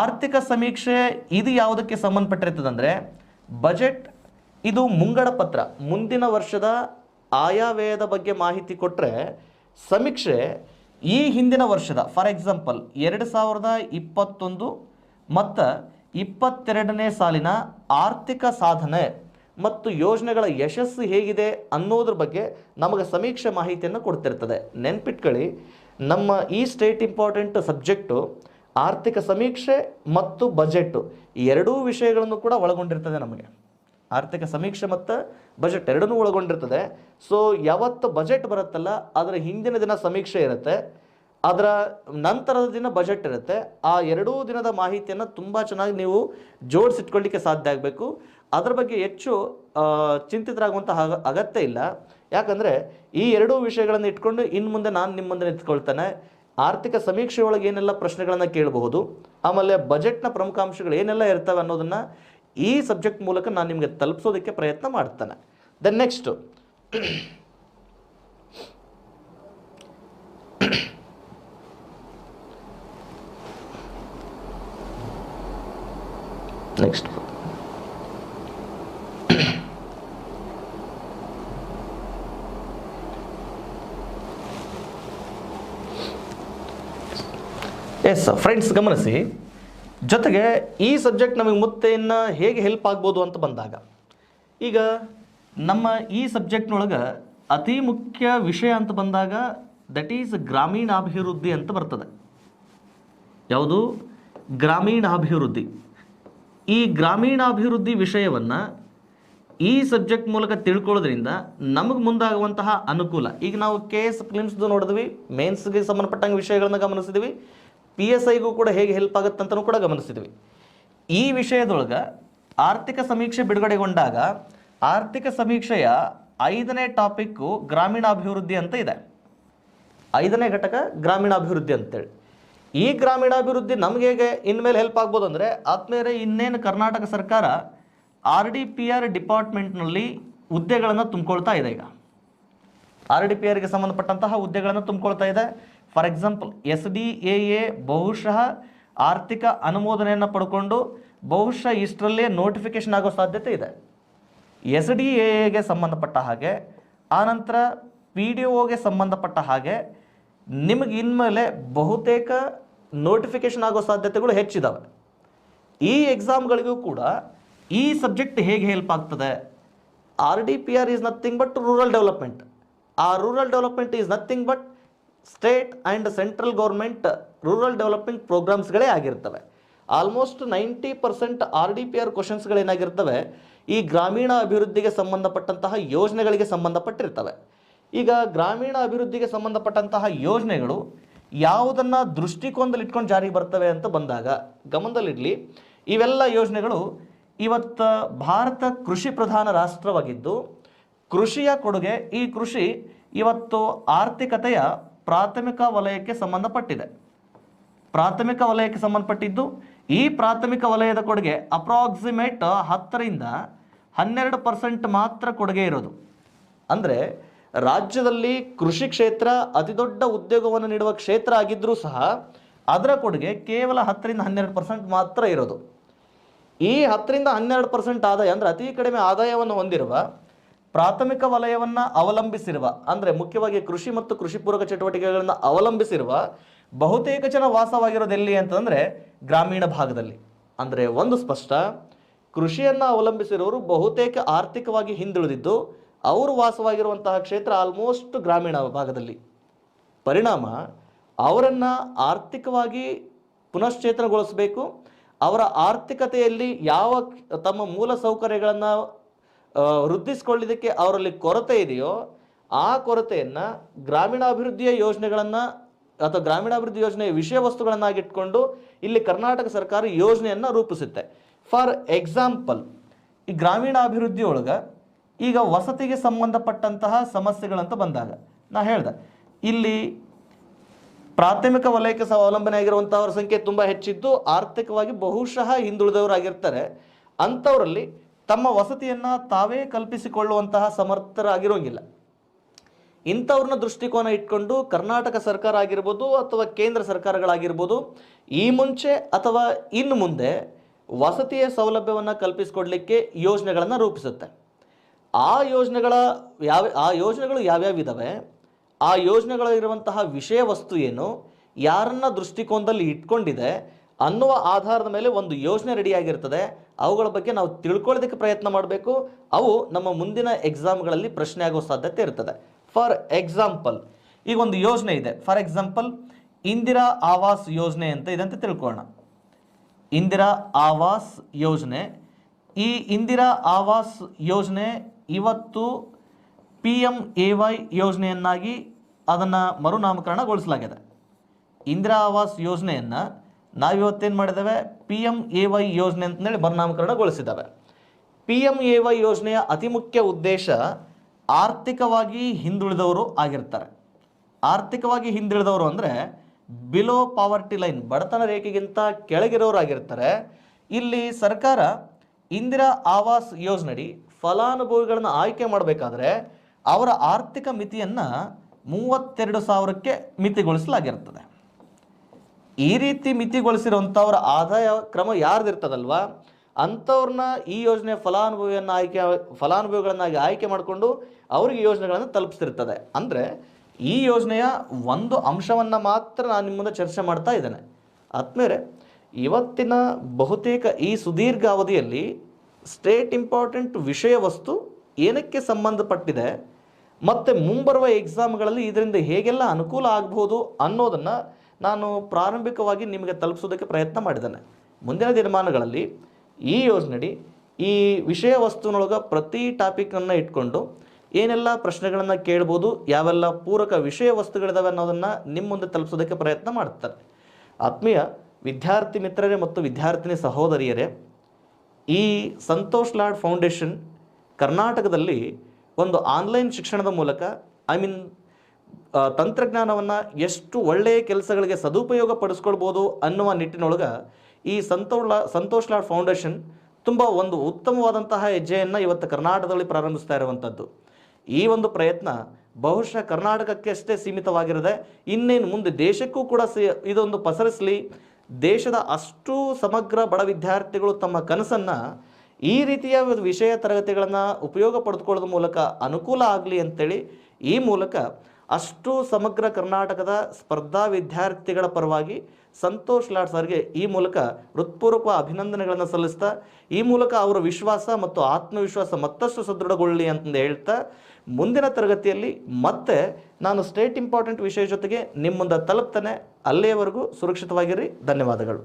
ಆರ್ಥಿಕ ಸಮೀಕ್ಷೆ ಇದು ಯಾವುದಕ್ಕೆ ಸಂಬಂಧಪಟ್ಟಿರ್ತದಂದರೆ, ಬಜೆಟ್ ಇದು ಮುಂಗಡ ಪತ್ರ, ಮುಂದಿನ ವರ್ಷದ ಆಯವ್ಯಯದ ಬಗ್ಗೆ ಮಾಹಿತಿ ಕೊಟ್ಟರೆ, ಸಮೀಕ್ಷೆ ಈ ಹಿಂದಿನ ವರ್ಷದ ಫಾರ್ ಎಕ್ಸಾಂಪಲ್ 2021 ಮತ್ತು 22ನೇ ಸಾಲಿನ ಆರ್ಥಿಕ ಸಾಧನೆ ಮತ್ತು ಯೋಜನೆಗಳ ಯಶಸ್ಸು ಹೇಗಿದೆ ಅನ್ನೋದ್ರ ಬಗ್ಗೆ ನಮಗೆ ಸಮೀಕ್ಷೆ ಮಾಹಿತಿಯನ್ನು ಕೊಡ್ತಿರ್ತದೆ. ನೆನ್ಪಿಟ್ಕೊಳ್ಳಿ, ನಮ್ಮ ಈ ಸ್ಟೇಟ್ ಇಂಪಾರ್ಟೆಂಟ್ ಸಬ್ಜೆಕ್ಟು ಆರ್ಥಿಕ ಸಮೀಕ್ಷೆ ಮತ್ತು ಬಜೆಟ್ಟು ಎರಡೂ ವಿಷಯಗಳನ್ನು ಕೂಡ ಒಳಗೊಂಡಿರ್ತದೆ. ನಮಗೆ ಆರ್ಥಿಕ ಸಮೀಕ್ಷೆ ಮತ್ತು ಬಜೆಟ್ ಎರಡನ್ನೂ ಒಳಗೊಂಡಿರ್ತದೆ. ಸೊ ಯಾವತ್ತು ಬಜೆಟ್ ಬರುತ್ತಲ್ಲ ಅದರ ಹಿಂದಿನ ದಿನ ಸಮೀಕ್ಷೆ ಇರುತ್ತೆ, ಅದರ ನಂತರದ ದಿನ ಬಜೆಟ್ ಇರುತ್ತೆ. ಆ ಎರಡೂ ದಿನದ ಮಾಹಿತಿಯನ್ನು ತುಂಬ ಚೆನ್ನಾಗಿ ನೀವು ಜೋಡಿಸಿಟ್ಕೊಳ್ಳಿಕ್ಕೆ ಸಾಧ್ಯ ಆಗಬೇಕು. ಅದರ ಬಗ್ಗೆ ಹೆಚ್ಚು ಚಿಂತಿತರಾಗುವಂಥ ಅಗತ್ಯ ಇಲ್ಲ. ಯಾಕಂದರೆ ಈ ಎರಡೂ ವಿಷಯಗಳನ್ನು ಇಟ್ಕೊಂಡು ಇನ್ನು ಮುಂದೆ ನಾನು ನಿಮ್ಮ ಮುಂದೆ ನಿಂತ್ಕೊಳ್ತೇನೆ. ಆರ್ಥಿಕ ಸಮೀಕ್ಷೆಯೊಳಗೆ ಏನೆಲ್ಲ ಪ್ರಶ್ನೆಗಳನ್ನು ಕೇಳಬಹುದು, ಆಮೇಲೆ ಬಜೆಟ್ನ ಪ್ರಮುಖ ಅಂಶಗಳು ಏನೆಲ್ಲ ಇರ್ತವೆ ಅನ್ನೋದನ್ನು ಈ ಸಬ್ಜೆಕ್ಟ್ ಮೂಲಕ ನಾನು ನಿಮಗೆ ತಲುಪಿಸೋದಕ್ಕೆ ಪ್ರಯತ್ನ ಮಾಡ್ತೇನೆ. ದೆನ್ ನೆಕ್ಸ್ಟ್ ಎಸ್ ಫ್ರೆಂಡ್ಸ್, ಗಮನಿಸಿ. ಜೊತೆಗೆ ಈ ಸಬ್ಜೆಕ್ಟ್ ನಮಗೆ ಮತ್ತೆ ಇನ್ನು ಹೇಗೆ ಹೆಲ್ಪ್ ಆಗ್ಬೋದು ಅಂತ ಬಂದಾಗ, ಈಗ ನಮ್ಮ ಈ ಸಬ್ಜೆಕ್ಟ್ನೊಳಗೆ ಅತಿ ಮುಖ್ಯ ವಿಷಯ ಅಂತ ಬಂದಾಗ ದಟ್ ಈಸ್ ಗ್ರಾಮೀಣಾಭಿವೃದ್ಧಿ ಅಂತ ಬರ್ತದೆ. ಯಾವುದು? ಗ್ರಾಮೀಣಾಭಿವೃದ್ಧಿ. ಈ ಗ್ರಾಮೀಣಾಭಿವೃದ್ಧಿ ವಿಷಯವನ್ನು ಈ ಸಬ್ಜೆಕ್ಟ್ ಮೂಲಕ ತಿಳ್ಕೊಳ್ಳೋದ್ರಿಂದ ನಮಗೆ ಮುಂದಾಗುವಂತಹ ಅನುಕೂಲ. ಈಗ ನಾವು KS ಪ್ರಿಲಿಮ್ಸ್ದು ನೋಡಿದ್ವಿ, ಮೇನ್ಸ್ಗೆ ಸಂಬಂಧಪಟ್ಟಂಗೆ ವಿಷಯಗಳನ್ನು ಗಮನಿಸಿದ್ವಿ, PSIಗೂ ಕೂಡ ಹೇಗೆ ಹೆಲ್ಪ್ ಆಗುತ್ತೆ ಅಂತಲೂ ಕೂಡ ಗಮನಿಸಿದ್ವಿ. ಈ ವಿಷಯದೊಳಗೆ ಆರ್ಥಿಕ ಸಮೀಕ್ಷೆ ಬಿಡುಗಡೆಗೊಂಡಾಗ ಆರ್ಥಿಕ ಸಮೀಕ್ಷೆಯ 5ನೇ ಟಾಪಿಕ್ಕು ಗ್ರಾಮೀಣಾಭಿವೃದ್ಧಿ ಅಂತ ಇದೆ. 5ನೇ ಘಟಕ ಗ್ರಾಮೀಣಾಭಿವೃದ್ಧಿ ಅಂತೇಳಿ. ಈ ಗ್ರಾಮೀಣಾಭಿವೃದ್ಧಿ ನಮಗೆ ಹೇಗೆ ಇನ್ಮೇಲೆ ಹೆಲ್ಪ್ ಆಗ್ಬೋದು ಅಂದರೆ, ಆದ್ಮೇಲೆ ಇನ್ನೇನು ಕರ್ನಾಟಕ ಸರ್ಕಾರ RDPR ಡಿಪಾರ್ಟ್ಮೆಂಟ್ನಲ್ಲಿ ಹುದ್ದೆಗಳನ್ನು ತುಂಬಿಕೊಳ್ತಾ ಇದೆ. ಈಗ RDPRಗೆ ಸಂಬಂಧಪಟ್ಟಂತಹ ಹುದ್ದೆಗಳನ್ನು ತುಂಬಿಕೊಳ್ತಾ ಇದೆ. ಫಾರ್ ಎಕ್ಸಾಂಪಲ್ SDAA ಬಹುಶಃ ಆರ್ಥಿಕ ಅನುಮೋದನೆಯನ್ನು ಪಡ್ಕೊಂಡು ಬಹುಶಃ ಇಷ್ಟರಲ್ಲೇ ನೋಟಿಫಿಕೇಶನ್ ಆಗೋ ಸಾಧ್ಯತೆ ಇದೆ. SDAAಗೆ ಸಂಬಂಧಪಟ್ಟ ಹಾಗೆ, ಆನಂತರ PDOಗೆ ಸಂಬಂಧಪಟ್ಟ ಹಾಗೆ ನಿಮಗೆ ಇನ್ಮೇಲೆ ಬಹುತೇಕ ನೋಟಿಫಿಕೇಶನ್ ಆಗೋ ಸಾಧ್ಯತೆಗಳು ಹೆಚ್ಚಿದ್ದಾವೆ. ಈ ಎಕ್ಸಾಮ್ಗಳಿಗೂ ಕೂಡ ಈ ಸಬ್ಜೆಕ್ಟ್ ಹೇಗೆ ಹೆಲ್ಪ್ ಆಗ್ತದೆ? RDPR is nothing but rural development. ಆ rural development is nothing but state and central government rural development ಪ್ರೋಗ್ರಾಮ್ಸ್ಗಳೇ ಆಗಿರ್ತವೆ. ಆಲ್ಮೋಸ್ಟ್ 90% RDPR ಕ್ವಶನ್ಸ್ಗಳೇನಾಗಿರ್ತವೆ ಈ ಗ್ರಾಮೀಣ ಅಭಿವೃದ್ಧಿಗೆ ಸಂಬಂಧಪಟ್ಟಂತಹ ಯೋಜನೆಗಳಿಗೆ ಸಂಬಂಧಪಟ್ಟಿರ್ತವೆ. ಈಗ ಗ್ರಾಮೀಣ ಅಭಿವೃದ್ಧಿಗೆ ಸಂಬಂಧಪಟ್ಟಂತಹ ಯೋಜನೆಗಳು ಯಾವುದನ್ನು ದೃಷ್ಟಿಕೋನದಲ್ಲಿ ಇಟ್ಕೊಂಡು ಜಾರಿಗೆ ಬರ್ತವೆ ಅಂತ ಬಂದಾಗ ಗಮನದಲ್ಲಿಡಲಿ. ಇವೆಲ್ಲ ಯೋಜನೆಗಳು ಇವತ್ತು ಭಾರತ ಕೃಷಿ ಪ್ರಧಾನ ರಾಷ್ಟ್ರವಾಗಿದ್ದು, ಕೃಷಿಯ ಕೊಡುಗೆ, ಈ ಕೃಷಿ ಇವತ್ತು ಆರ್ಥಿಕತೆಯ ಪ್ರಾಥಮಿಕ ವಲಯಕ್ಕೆ ಸಂಬಂಧಪಟ್ಟಿದೆ. ಪ್ರಾಥಮಿಕ ವಲಯಕ್ಕೆ ಸಂಬಂಧಪಟ್ಟಿದ್ದು, ಈ ಪ್ರಾಥಮಿಕ ವಲಯದ ಕೊಡುಗೆ ಅಪ್ರಾಕ್ಸಿಮೇಟ್ 10 ರಿಂದ 12% ಮಾತ್ರ ಕೊಡುಗೆ ಇರೋದು. ಅಂದರೆ ರಾಜ್ಯದಲ್ಲಿ ಕೃಷಿ ಕ್ಷೇತ್ರ ಅತಿ ದೊಡ್ಡ ಉದ್ಯೋಗವನ್ನು ನೀಡುವ ಕ್ಷೇತ್ರ ಆಗಿದ್ದರೂ ಸಹ ಅದರ ಕೊಡುಗೆ ಕೇವಲ 10-12% ಮಾತ್ರ ಇರೋದು. ಈ 10-12% ಆದಾಯ ಅಂದರೆ ಅತಿ ಕಡಿಮೆ ಆದಾಯವನ್ನು ಹೊಂದಿರುವ ಪ್ರಾಥಮಿಕ ವಲಯವನ್ನು ಅವಲಂಬಿಸಿರುವ, ಅಂದರೆ ಮುಖ್ಯವಾಗಿ ಕೃಷಿ ಮತ್ತು ಕೃಷಿ ಪೂರಕ ಚಟುವಟಿಕೆಗಳನ್ನು ಅವಲಂಬಿಸಿರುವ ಬಹುತೇಕ ಜನ ವಾಸವಾಗಿರೋದು ಎಲ್ಲಿ ಅಂತಂದರೆ ಗ್ರಾಮೀಣ ಭಾಗದಲ್ಲಿ. ಅಂದರೆ ಒಂದು ಸ್ಪಷ್ಟ, ಕೃಷಿಯನ್ನು ಅವಲಂಬಿಸಿರೋರು ಬಹುತೇಕ ಆರ್ಥಿಕವಾಗಿ ಹಿಂದುಳಿದಿದ್ದು ಅವರು ವಾಸವಾಗಿರುವಂತಹ ಕ್ಷೇತ್ರ ಆಲ್ಮೋಸ್ಟ್ ಗ್ರಾಮೀಣ ಭಾಗದಲ್ಲಿ. ಪರಿಣಾಮ ಅವರನ್ನು ಆರ್ಥಿಕವಾಗಿ ಪುನಶ್ಚೇತನಗೊಳಿಸಬೇಕು. ಅವರ ಆರ್ಥಿಕತೆಯಲ್ಲಿ ಯಾವ ತಮ್ಮ ಮೂಲ ಸೌಕರ್ಯಗಳನ್ನು ವೃದ್ಧಿಸಿಕೊಳ್ಳಿದ್ದಕ್ಕೆ ಅವರಲ್ಲಿ ಕೊರತೆ ಇದೆಯೋ ಆ ಕೊರತೆಯನ್ನು ಗ್ರಾಮೀಣಾಭಿವೃದ್ಧಿಯ ಯೋಜನೆಗಳನ್ನು ಅಥವಾ ಗ್ರಾಮೀಣಾಭಿವೃದ್ಧಿ ಯೋಜನೆಯ ವಿಷಯ ವಸ್ತುಗಳನ್ನಾಗಿಟ್ಕೊಂಡು ಇಲ್ಲಿ ಕರ್ನಾಟಕ ಸರ್ಕಾರ ಯೋಜನೆಯನ್ನು ರೂಪಿಸುತ್ತೆ. ಫಾರ್ ಎಕ್ಸಾಂಪಲ್, ಈ ಗ್ರಾಮೀಣಾಭಿವೃದ್ಧಿ ಒಳಗೆ ಈಗ ವಸತಿಗೆ ಸಂಬಂಧಪಟ್ಟಂತಹ ಸಮಸ್ಯೆಗಳಂತ ಬಂದಾಗ ನಾ ಹೇಳ್ದೆ, ಇಲ್ಲಿ ಪ್ರಾಥಮಿಕ ವಲಯಕ್ಕೆ ಅವಲಂಬನೆ ಆಗಿರುವಂಥವ್ರ ಸಂಖ್ಯೆ ತುಂಬ ಹೆಚ್ಚಿದ್ದು ಆರ್ಥಿಕವಾಗಿ ಬಹುಶಃ ಹಿಂದುಳಿದವರಾಗಿರ್ತಾರೆ. ಅಂಥವರಲ್ಲಿ ತಮ್ಮ ವಸತಿಯನ್ನು ತಾವೇ ಕಲ್ಪಿಸಿಕೊಳ್ಳುವಂತಹ ಸಮರ್ಥರಾಗಿರೋಂಗಿಲ್ಲ. ಇಂಥವ್ರನ್ನ ದೃಷ್ಟಿಕೋನ ಇಟ್ಕೊಂಡು ಕರ್ನಾಟಕ ಸರ್ಕಾರ ಆಗಿರ್ಬೋದು ಅಥವಾ ಕೇಂದ್ರ ಸರ್ಕಾರಗಳಾಗಿರ್ಬೋದು ಈ ಮುಂಚೆ ಅಥವಾ ಇನ್ನು ಮುಂದೆ ವಸತಿಯ ಸೌಲಭ್ಯವನ್ನು ಕಲ್ಪಿಸಿಕೊಡ್ಲಿಕ್ಕೆ ಯೋಜನೆಗಳನ್ನು ರೂಪಿಸುತ್ತೆ. ಆ ಯೋಜನೆಗಳು ಯಾವ್ಯಾವಿದ್ದಾವೆ, ಆ ಯೋಜನೆಗಳಿರುವಂತಹ ವಿಷಯ ವಸ್ತು ಏನು, ಯಾರನ್ನ ದೃಷ್ಟಿಕೋನದಲ್ಲಿ ಇಟ್ಕೊಂಡಿದೆ ಅನ್ನುವ ಆಧಾರದ ಮೇಲೆ ಒಂದು ಯೋಜನೆ ರೆಡಿಯಾಗಿರ್ತದೆ. ಅವುಗಳ ಬಗ್ಗೆ ನಾವು ತಿಳ್ಕೊಳ್ಳೋದಕ್ಕೆ ಪ್ರಯತ್ನ ಮಾಡಬೇಕು. ಅವು ನಮ್ಮ ಮುಂದಿನ ಎಕ್ಸಾಮ್ಗಳಲ್ಲಿ ಪ್ರಶ್ನೆ ಆಗೋ ಸಾಧ್ಯತೆ ಇರ್ತದೆ. ಫಾರ್ ಎಕ್ಸಾಂಪಲ್, ಈಗ ಒಂದು ಯೋಜನೆ ಇದೆ. ಫಾರ್ ಎಕ್ಸಾಂಪಲ್, ಇಂದಿರಾ ಆವಾಸ್ ಯೋಜನೆ ಅಂತ ಇದೆ ಅಂತ ತಿಳ್ಕೊಳ್ಳೋಣ. ಇಂದಿರಾ ಆವಾಸ್ ಯೋಜನೆ, ಈ ಇಂದಿರಾ ಆವಾಸ್ ಯೋಜನೆ ಇವತ್ತು PMAY ಯೋಜನೆಯನ್ನಾಗಿ ಅದನ್ನು ಮರುನಾಮಕರಣಗೊಳಿಸಲಾಗಿದೆ. ಇಂದಿರಾ ಆವಾಸ್ ಯೋಜನೆಯನ್ನು ನಾವಿವತ್ತೇನು ಮಾಡಿದ್ದೇವೆ, PMAY ಯೋಜನೆ ಅಂತೇಳಿ ಮರುನಾಮಕರಣಗೊಳಿಸಿದ್ದಾವೆ. PMAY ಯೋಜನೆಯ ಅತಿ ಮುಖ್ಯ ಉದ್ದೇಶ ಆರ್ಥಿಕವಾಗಿ ಹಿಂದುಳಿದವರು ಆಗಿರ್ತಾರೆ. ಆರ್ಥಿಕವಾಗಿ ಹಿಂದುಳಿದವರು ಅಂದರೆ ಬಿಲೋ ಪಾವರ್ಟಿ ಲೈನ್, ಬಡತನ ರೇಖೆಗಿಂತ ಕೆಳಗಿರೋರು ಆಗಿರ್ತಾರೆ. ಇಲ್ಲಿ ಸರ್ಕಾರ ಇಂದಿರಾ ಆವಾಸ್ ಯೋಜನೆಯಡಿ ಫಲಾನುಭವಿಗಳನ್ನು ಆಯ್ಕೆ ಮಾಡಬೇಕಾದ್ರೆ ಅವರ ಆರ್ಥಿಕ ಮಿತಿಯನ್ನು 32,000ಕ್ಕೆ ಮಿತಿಗೊಳಿಸಲಾಗಿರ್ತದೆ. ಈ ರೀತಿ ಮಿತಿಗೊಳಿಸಿರುವಂಥವ್ರ ಆದಾಯ ಕ್ರಮ ಯಾರ್ದಿರ್ತದಲ್ವ ಅಂಥವ್ರನ್ನ ಈ ಯೋಜನೆಯ ಫಲಾನುಭವಿಗಳನ್ನಾಗಿ ಆಯ್ಕೆ ಮಾಡಿಕೊಂಡು ಅವರಿಗೆ ಯೋಜನೆಗಳನ್ನು ತಲುಪಿಸ್ತಿರ್ತದೆ. ಅಂದರೆ ಈ ಯೋಜನೆಯ ಒಂದು ಅಂಶವನ್ನು ಮಾತ್ರ ನಾನು ನಿಮ್ಮ ಮುಂದೆ ಚರ್ಚೆ ಮಾಡ್ತಾ ಇದ್ದೇನೆ. ಆದ್ಮೇಲೆ ಇವತ್ತಿನ ಬಹುತೇಕ ಈ ಸುದೀರ್ಘ ಅವಧಿಯಲ್ಲಿ ಸ್ಟೇಟ್ ಇಂಪಾರ್ಟೆಂಟ್ ವಿಷಯ ವಸ್ತು ಏನಕ್ಕೆ ಸಂಬಂಧಪಟ್ಟಿದೆ ಮತ್ತು ಮುಂಬರುವ ಎಕ್ಸಾಮ್ಗಳಲ್ಲಿ ಇದರಿಂದ ಹೇಗೆಲ್ಲ ಅನುಕೂಲ ಆಗ್ಬೋದು ಅನ್ನೋದನ್ನು ನಾನು ಪ್ರಾರಂಭಿಕವಾಗಿ ನಿಮಗೆ ತಲುಪಿಸೋದಕ್ಕೆ ಪ್ರಯತ್ನ ಮಾಡಿದ್ದೇನೆ. ಮುಂದಿನ ದಿನಮಾನಗಳಲ್ಲಿ ಈ ಯೋಜನೆಯಡಿ ಈ ವಿಷಯ ವಸ್ತುವಿನೊಳಗೆ ಪ್ರತಿ ಟಾಪಿಕನ್ನು ಇಟ್ಕೊಂಡು ಏನೆಲ್ಲ ಪ್ರಶ್ನೆಗಳನ್ನು ಕೇಳ್ಬೋದು, ಯಾವೆಲ್ಲ ಪೂರಕ ವಿಷಯ ವಸ್ತುಗಳಿದಾವೆ ಅನ್ನೋದನ್ನು ನಿಮ್ಮ ಮುಂದೆ ತಲುಪಿಸೋದಕ್ಕೆ ಪ್ರಯತ್ನ ಮಾಡ್ತಾರೆ. ಆತ್ಮೀಯ ವಿದ್ಯಾರ್ಥಿ ಮಿತ್ರರೇ ಮತ್ತು ವಿದ್ಯಾರ್ಥಿನಿ ಸಹೋದರಿಯರೇ, ಈ ಸಂತೋಷ್ ಲಾಡ್ ಫೌಂಡೇಶನ್ ಕರ್ನಾಟಕದಲ್ಲಿ ಒಂದು ಆನ್ಲೈನ್ ಶಿಕ್ಷಣದ ಮೂಲಕ ತಂತ್ರಜ್ಞಾನವನ್ನು ಎಷ್ಟು ಒಳ್ಳೆಯ ಕೆಲಸಗಳಿಗೆ ಸದುಪಯೋಗ ಪಡಿಸ್ಕೊಳ್ಬೋದು ಅನ್ನುವ ನಿಟ್ಟಿನೊಳಗೆ ಈ ಸಂತೋಷ್ ಲಾಡ್ ಫೌಂಡೇಶನ್ ತುಂಬ ಒಂದು ಉತ್ತಮವಾದಂತಹ ಹೆಜ್ಜೆಯನ್ನು ಇವತ್ತು ಕರ್ನಾಟಕದಲ್ಲಿ ಪ್ರಾರಂಭಿಸ್ತಾ ಇರುವಂಥದ್ದು. ಈ ಒಂದು ಪ್ರಯತ್ನ ಬಹುಶಃ ಕರ್ನಾಟಕಕ್ಕೆ ಅಷ್ಟೇ ಸೀಮಿತವಾಗಿರದೆ ಇನ್ನೇನು ಮುಂದೆ ದೇಶಕ್ಕೂ ಕೂಡ ಇದೊಂದು ಪಸರಿಸಲಿ. ದೇಶದ ಅಷ್ಟು ಸಮಗ್ರ ಬಡ ವಿದ್ಯಾರ್ಥಿಗಳು ತಮ್ಮ ಕನಸನ್ನು ಈ ರೀತಿಯ ವಿಷಯ ತರಗತಿಗಳನ್ನು ಉಪಯೋಗ ಪಡೆದುಕೊಳ್ಳೋದ್ರ ಮೂಲಕ ಅನುಕೂಲ ಆಗಲಿ ಅಂತೇಳಿ ಈ ಮೂಲಕ ಅಷ್ಟು ಸಮಗ್ರ ಕರ್ನಾಟಕದ ಸ್ಪರ್ಧಾ ವಿದ್ಯಾರ್ಥಿಗಳ ಪರವಾಗಿ ಸಂತೋಷ್ ಲಾಡ್ ಸರ್ಗೆ ಈ ಮೂಲಕ ಹೃತ್ಪೂರ್ವಕ ಅಭಿನಂದನೆಗಳನ್ನು ಸಲ್ಲಿಸ್ತಾ ಈ ಮೂಲಕ ಅವರ ವಿಶ್ವಾಸ ಮತ್ತು ಆತ್ಮವಿಶ್ವಾಸ ಮತ್ತಷ್ಟು ಸದೃಢಗೊಳ್ಳಲಿ ಅಂತ ಹೇಳ್ತಾ ಮುಂದಿನ ತರಗತಿಯಲ್ಲಿ ಮತ್ತೆ ನಾನು ಸ್ಟೇಟ್ ಇಂಪಾರ್ಟೆಂಟ್ ವಿಷಯ ಜೊತೆಗೆ ನಿಮ್ಮ ಮುಂದೆ ತಲುಪ್ತೇನೆ. ಅಲ್ಲಿಯವರೆಗೂ ಸುರಕ್ಷಿತವಾಗಿರಿ. ಧನ್ಯವಾದಗಳು.